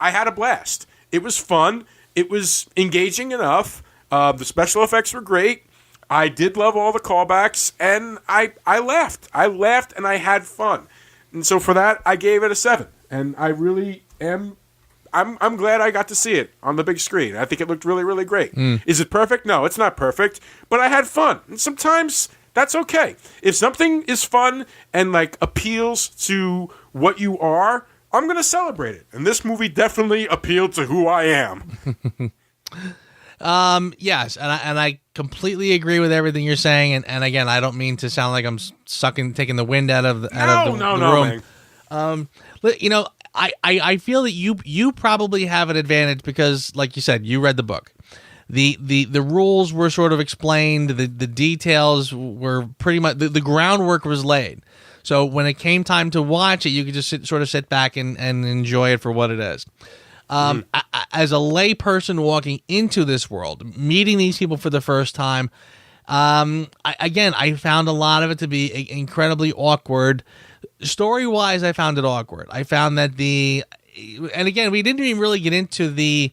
S2: had a blast. It was fun. It was engaging enough. The special effects were great. I did love all the callbacks, and I laughed. I laughed, and I had fun. And so for that, I gave it a 7. And I really am. I'm glad I got to see it on the big screen. I think it looked really, really great. Is it perfect? No, it's not perfect. But I had fun. And sometimes that's okay. If something is fun and appeals to what you are, I'm going to celebrate it. And this movie definitely appealed to who I am.
S3: Yes, and I completely agree with everything you're saying. And again, I don't mean to sound like I'm taking the wind out of the room.
S2: Man.
S3: I feel that you probably have an advantage because, like you said, you read the book. The rules were sort of explained. The details were pretty much the groundwork was laid. So when it came time to watch it, you could just sit back and enjoy it for what it is. As a lay person walking into this world, meeting these people for the first time, I found a lot of it to be incredibly awkward. Story-wise, I found it awkward. I found that and again, we didn't even really get into the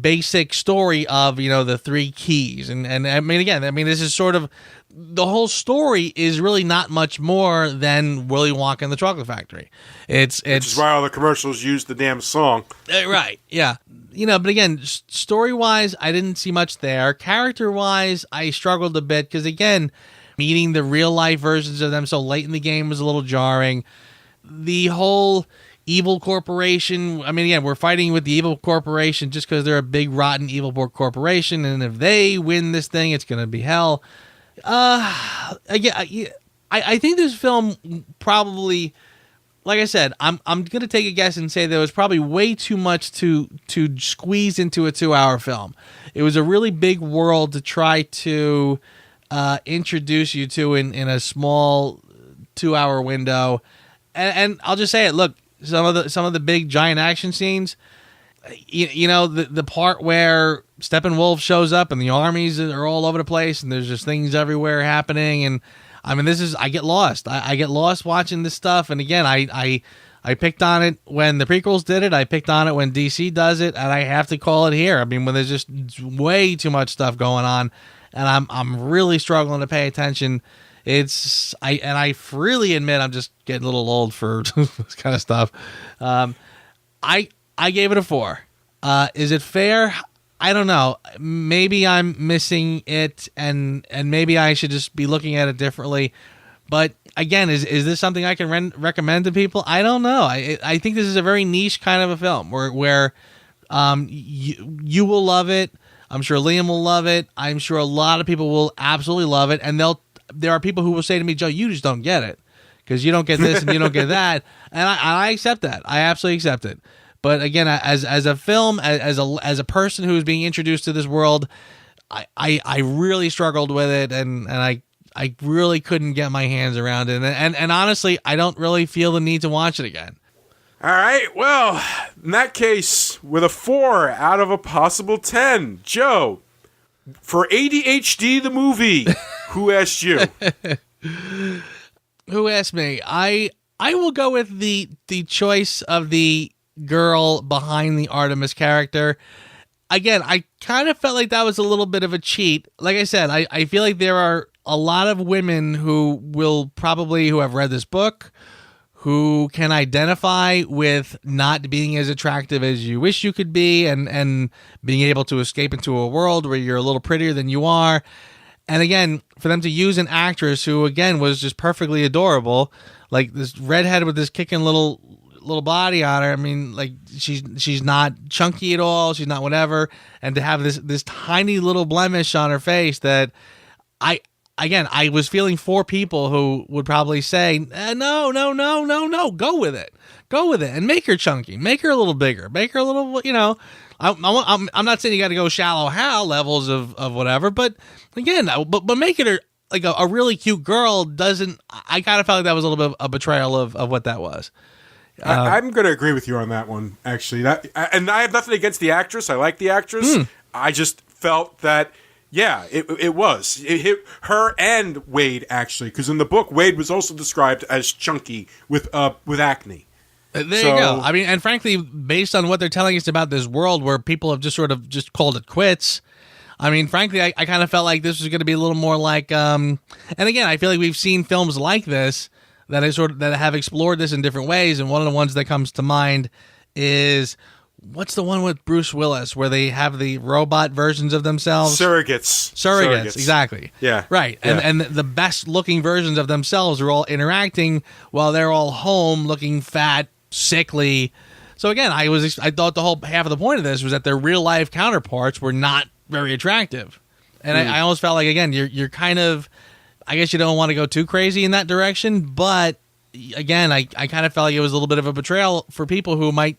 S3: basic story of, the three keys. And I mean, again, this is sort of, the whole story is really not much more than Willy Wonka and the Chocolate Factory. Which
S2: is why all the commercials use the damn song.
S3: Right, yeah. But again, story-wise, I didn't see much there. Character-wise, I struggled a bit because, again, meeting the real-life versions of them so late in the game was a little jarring. The whole evil corporation, I mean, again, we're fighting with the evil corporation just because they're a big, rotten, evil corporation, and if they win this thing, it's going to be hell. Again, I think this film probably, like I said, I'm going to take a guess and say there was probably way too much to squeeze into a 2-hour film. It was a really big world to try to introduce you to in a small 2-hour window. And I'll just say it. Look, some of the big giant action scenes, the part where Steppenwolf shows up and the armies are all over the place and there's just things everywhere happening. And I mean, I get lost. I get lost watching this stuff. And again, I picked on it when the prequels did it. I picked on it when DC does it, and I have to call it here. I mean, when there's just way too much stuff going on, and I'm really struggling to pay attention. I freely admit I'm just getting a little old for this kind of stuff. I gave it a 4. Is it fair? I don't know. Maybe I'm missing it, and maybe I should just be looking at it differently. But again, is this something I can recommend to people? I don't know. I think this is a very niche kind of a film where you will love it. I'm sure Liam will love it. I'm sure a lot of people will absolutely love it, and there are people who will say to me, Joe, you just don't get it because you don't get this and you don't get that, and I accept that. I absolutely accept it. But again, as a film, as a person who is being introduced to this world, I really struggled with it, and I really couldn't get my hands around it. And honestly, I don't really feel the need to watch it again.
S2: All right, well, in that case, with a 4 out of a possible 10, Joe, for ADHD the movie, who asked you?
S3: Who asked me? I will go with the choice of the girl behind the Artemis character. Again, I kind of felt like that was a little bit of a cheat. Like I said, I feel like there are a lot of women who have read this book, who can identify with not being as attractive as you wish you could be, and being able to escape into a world where you're a little prettier than you are. And again, for them to use an actress who, again, was just perfectly adorable, like this redhead with this kicking little body on her. I mean, like she's not chunky at all. She's not whatever. And to have this tiny little blemish on her face that I was feeling for people who would probably say, no, go with it, and make her chunky, make her a little bigger, make her a little, I'm not saying you got to go shallow Hal levels of whatever, but again, but making her like a really cute girl doesn't. I kind of felt like that was a little bit of a betrayal of what that was.
S2: I'm going to agree with you on that one, actually. And I have nothing against the actress. I like the actress. I just felt that, yeah, it was. It hit her and Wade, actually, because in the book, Wade was also described as chunky with acne.
S3: There you go. I mean, and frankly, based on what they're telling us about this world where people have just sort of just called it quits, I mean, frankly, I kind of felt like this was going to be a little more like, and again, I feel like we've seen films like this that have explored this in different ways, and one of the ones that comes to mind is, what's the one with Bruce Willis where they have the robot versions of themselves? Surrogates, exactly.
S2: Yeah.
S3: Right.
S2: Yeah.
S3: And the best looking versions of themselves are all interacting while they're all home looking fat, sickly. So again, I thought the whole half of the point of this was that their real life counterparts were not very attractive. And I almost felt like, again, you're kind of, I guess you don't want to go too crazy in that direction, but again, I kind of felt like it was a little bit of a betrayal for people who might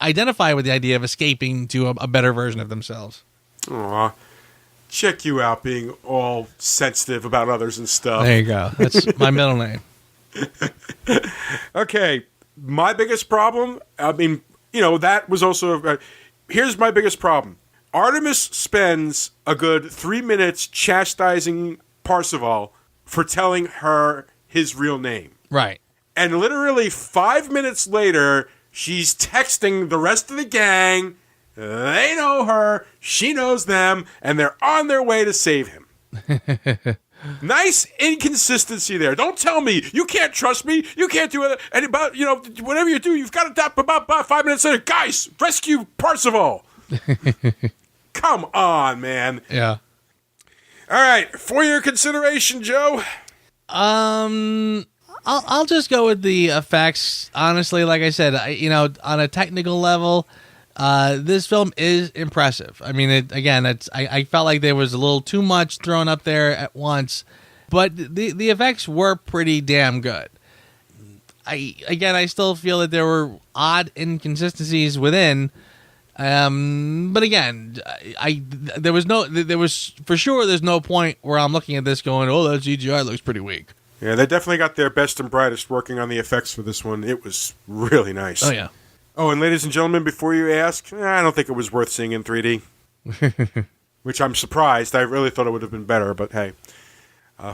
S3: identify with the idea of escaping to a better version of themselves.
S2: Aw. Check you out being all sensitive about others and stuff.
S3: There you go. That's my middle name.
S2: Okay. My biggest problem, I mean, that was also... here's my biggest problem. Artemis spends a good 3 minutes chastising Parzival for telling her his real name.
S3: Right.
S2: And literally 5 minutes later, She's texting the rest of the gang. They know her. She knows them. And they're on their way to save him. Nice inconsistency there. Don't tell me you can't trust me. You can't do it. And about, whatever you do, you've got to tap about 5 minutes later. Guys, rescue Parzival. Come on, man.
S3: Yeah.
S2: All right. For your consideration, Joe.
S3: I'll just go with the effects. Honestly, like I said, on a technical level, this film is impressive. I mean, I felt like there was a little too much thrown up there at once, but the effects were pretty damn good. I still feel that there were odd inconsistencies within. But again, there's no point where I'm looking at this going, oh, that CGI looks pretty weak.
S2: Yeah, they definitely got their best and brightest working on the effects for this one. It was really nice.
S3: Oh, yeah.
S2: Oh, and ladies and gentlemen, before you ask, I don't think it was worth seeing in 3D. Which I'm surprised. I really thought it would have been better, but hey.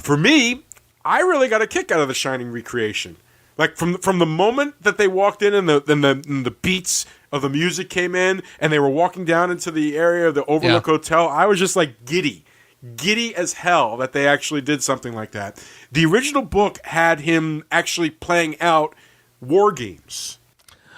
S2: For me, I really got a kick out of the Shining recreation. Like, from the moment that they walked in and the beats of the music came in, and they were walking down into the area of the Overlook Hotel, I was just like giddy as hell that they actually did something like that. The original book had him actually playing out war games.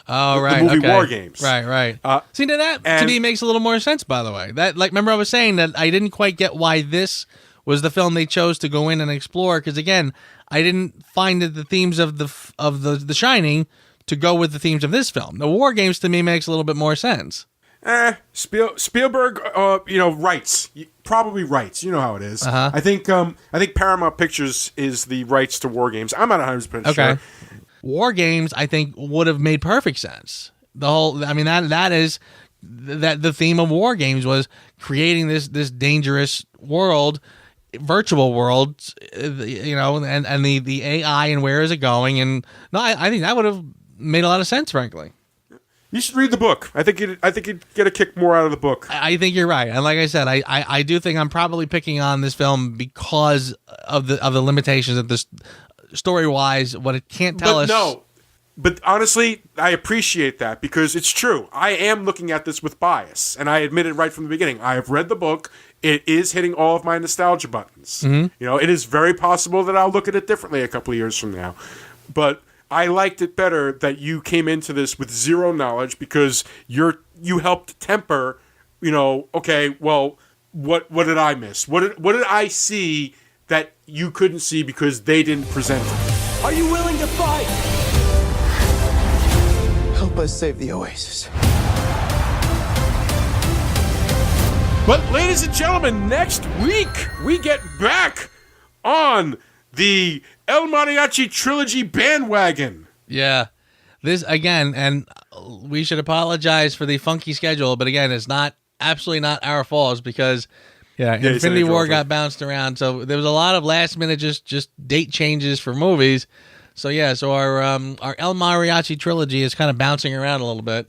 S3: Oh, right.
S2: The movie
S3: okay.
S2: War Games.
S3: Right. See, now that to me makes a little more sense, by the way. Remember I was saying that I didn't quite get why this was the film they chose to go in and explore, because, again, I didn't find that the themes of the Shining to go with the themes of this film. The War Games, to me, makes a little bit more sense.
S2: Spielberg, rights. Probably rights. You know how it is.
S3: Uh-huh.
S2: I think Paramount Pictures is the rights to War Games. I'm not 100% sure.
S3: War Games, I think, would have made perfect sense. That is the theme of War Games was creating this dangerous world, virtual world, and the AI and where is it going? And no, I think that would have made a lot of sense, frankly.
S2: You should read the book. I think you'd get a kick more out of the book.
S3: I think you're right, and like I said, I do think I'm probably picking on this film because of the limitations of this story-wise, what it can't tell us.
S2: No, but honestly, I appreciate that because it's true. I am looking at this with bias, and I admit it right from the beginning. I have read the book. It is hitting all of my nostalgia buttons.
S3: Mm-hmm.
S2: It is very possible that I'll look at it differently a couple of years from now, but I liked it better that you came into this with zero knowledge because you helped temper, okay, well, what did I miss? What did I see that you couldn't see because they didn't present it?
S8: Are you willing to fight? Help us save the Oasis.
S2: But ladies and gentlemen, next week we get back on the El Mariachi Trilogy bandwagon.
S3: Yeah. This, again, and we should apologize for the funky schedule, but again, it's absolutely not our fault because, Infinity War got bounced around, so there was a lot of last-minute just date changes for movies. So, our El Mariachi Trilogy is kind of bouncing around a little bit.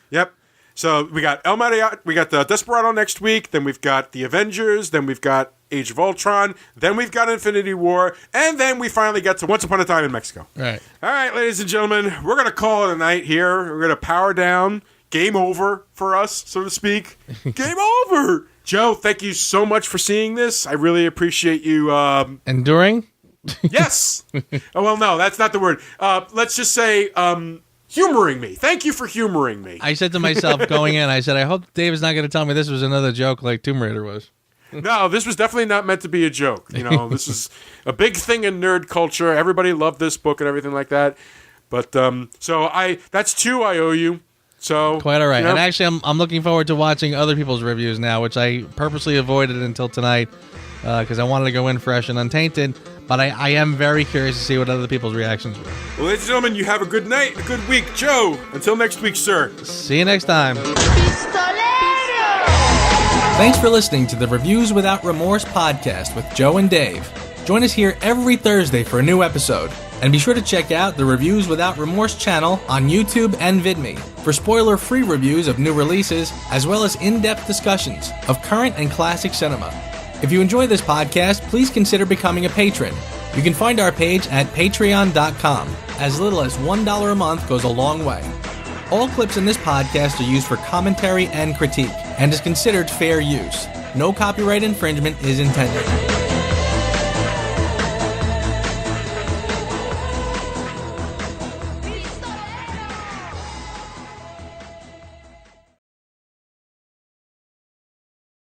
S2: Yep. So we got El Mariachi, we got the Desperado next week, then we've got the Avengers, then we've got Age of Ultron, then we've got Infinity War, and then we finally get to Once Upon a Time in Mexico.
S3: Right.
S2: All right, ladies and gentlemen, we're going to call it a night here. We're going to power down. Game over for us, so to speak. Game over! Joe, thank you so much for seeing this. I really appreciate you...
S3: Enduring?
S2: Yes! Oh, well, no, that's not the word. Let's just say... humoring me. Thank you for humoring me.
S3: I said to myself going in, I said, I hope David's not going to tell me this was another joke like Tomb Raider was.
S2: No, this was definitely not meant to be a joke. This is a big thing in nerd culture. Everybody loved this book and everything like that. But, that's 2 I owe you. So
S3: quite all right. And actually, I'm looking forward to watching other people's reviews now, which I purposely avoided until tonight because I wanted to go in fresh and untainted. But I am very curious to see what other people's reactions were.
S2: Well, ladies and gentlemen, you have a good night, a good week. Joe, until next week, sir.
S3: See you next time.
S1: Thanks for listening to the Reviews Without Remorse podcast with Joe and Dave. Join us here every Thursday for a new episode. And be sure to check out the Reviews Without Remorse channel on YouTube and VidMe for spoiler-free reviews of new releases, as well as in-depth discussions of current and classic cinema. If you enjoy this podcast, please consider becoming a patron. You can find our page at patreon.com. As little as $1 a month goes a long way. All clips in this podcast are used for commentary and critique, and is considered fair use. No copyright infringement is intended.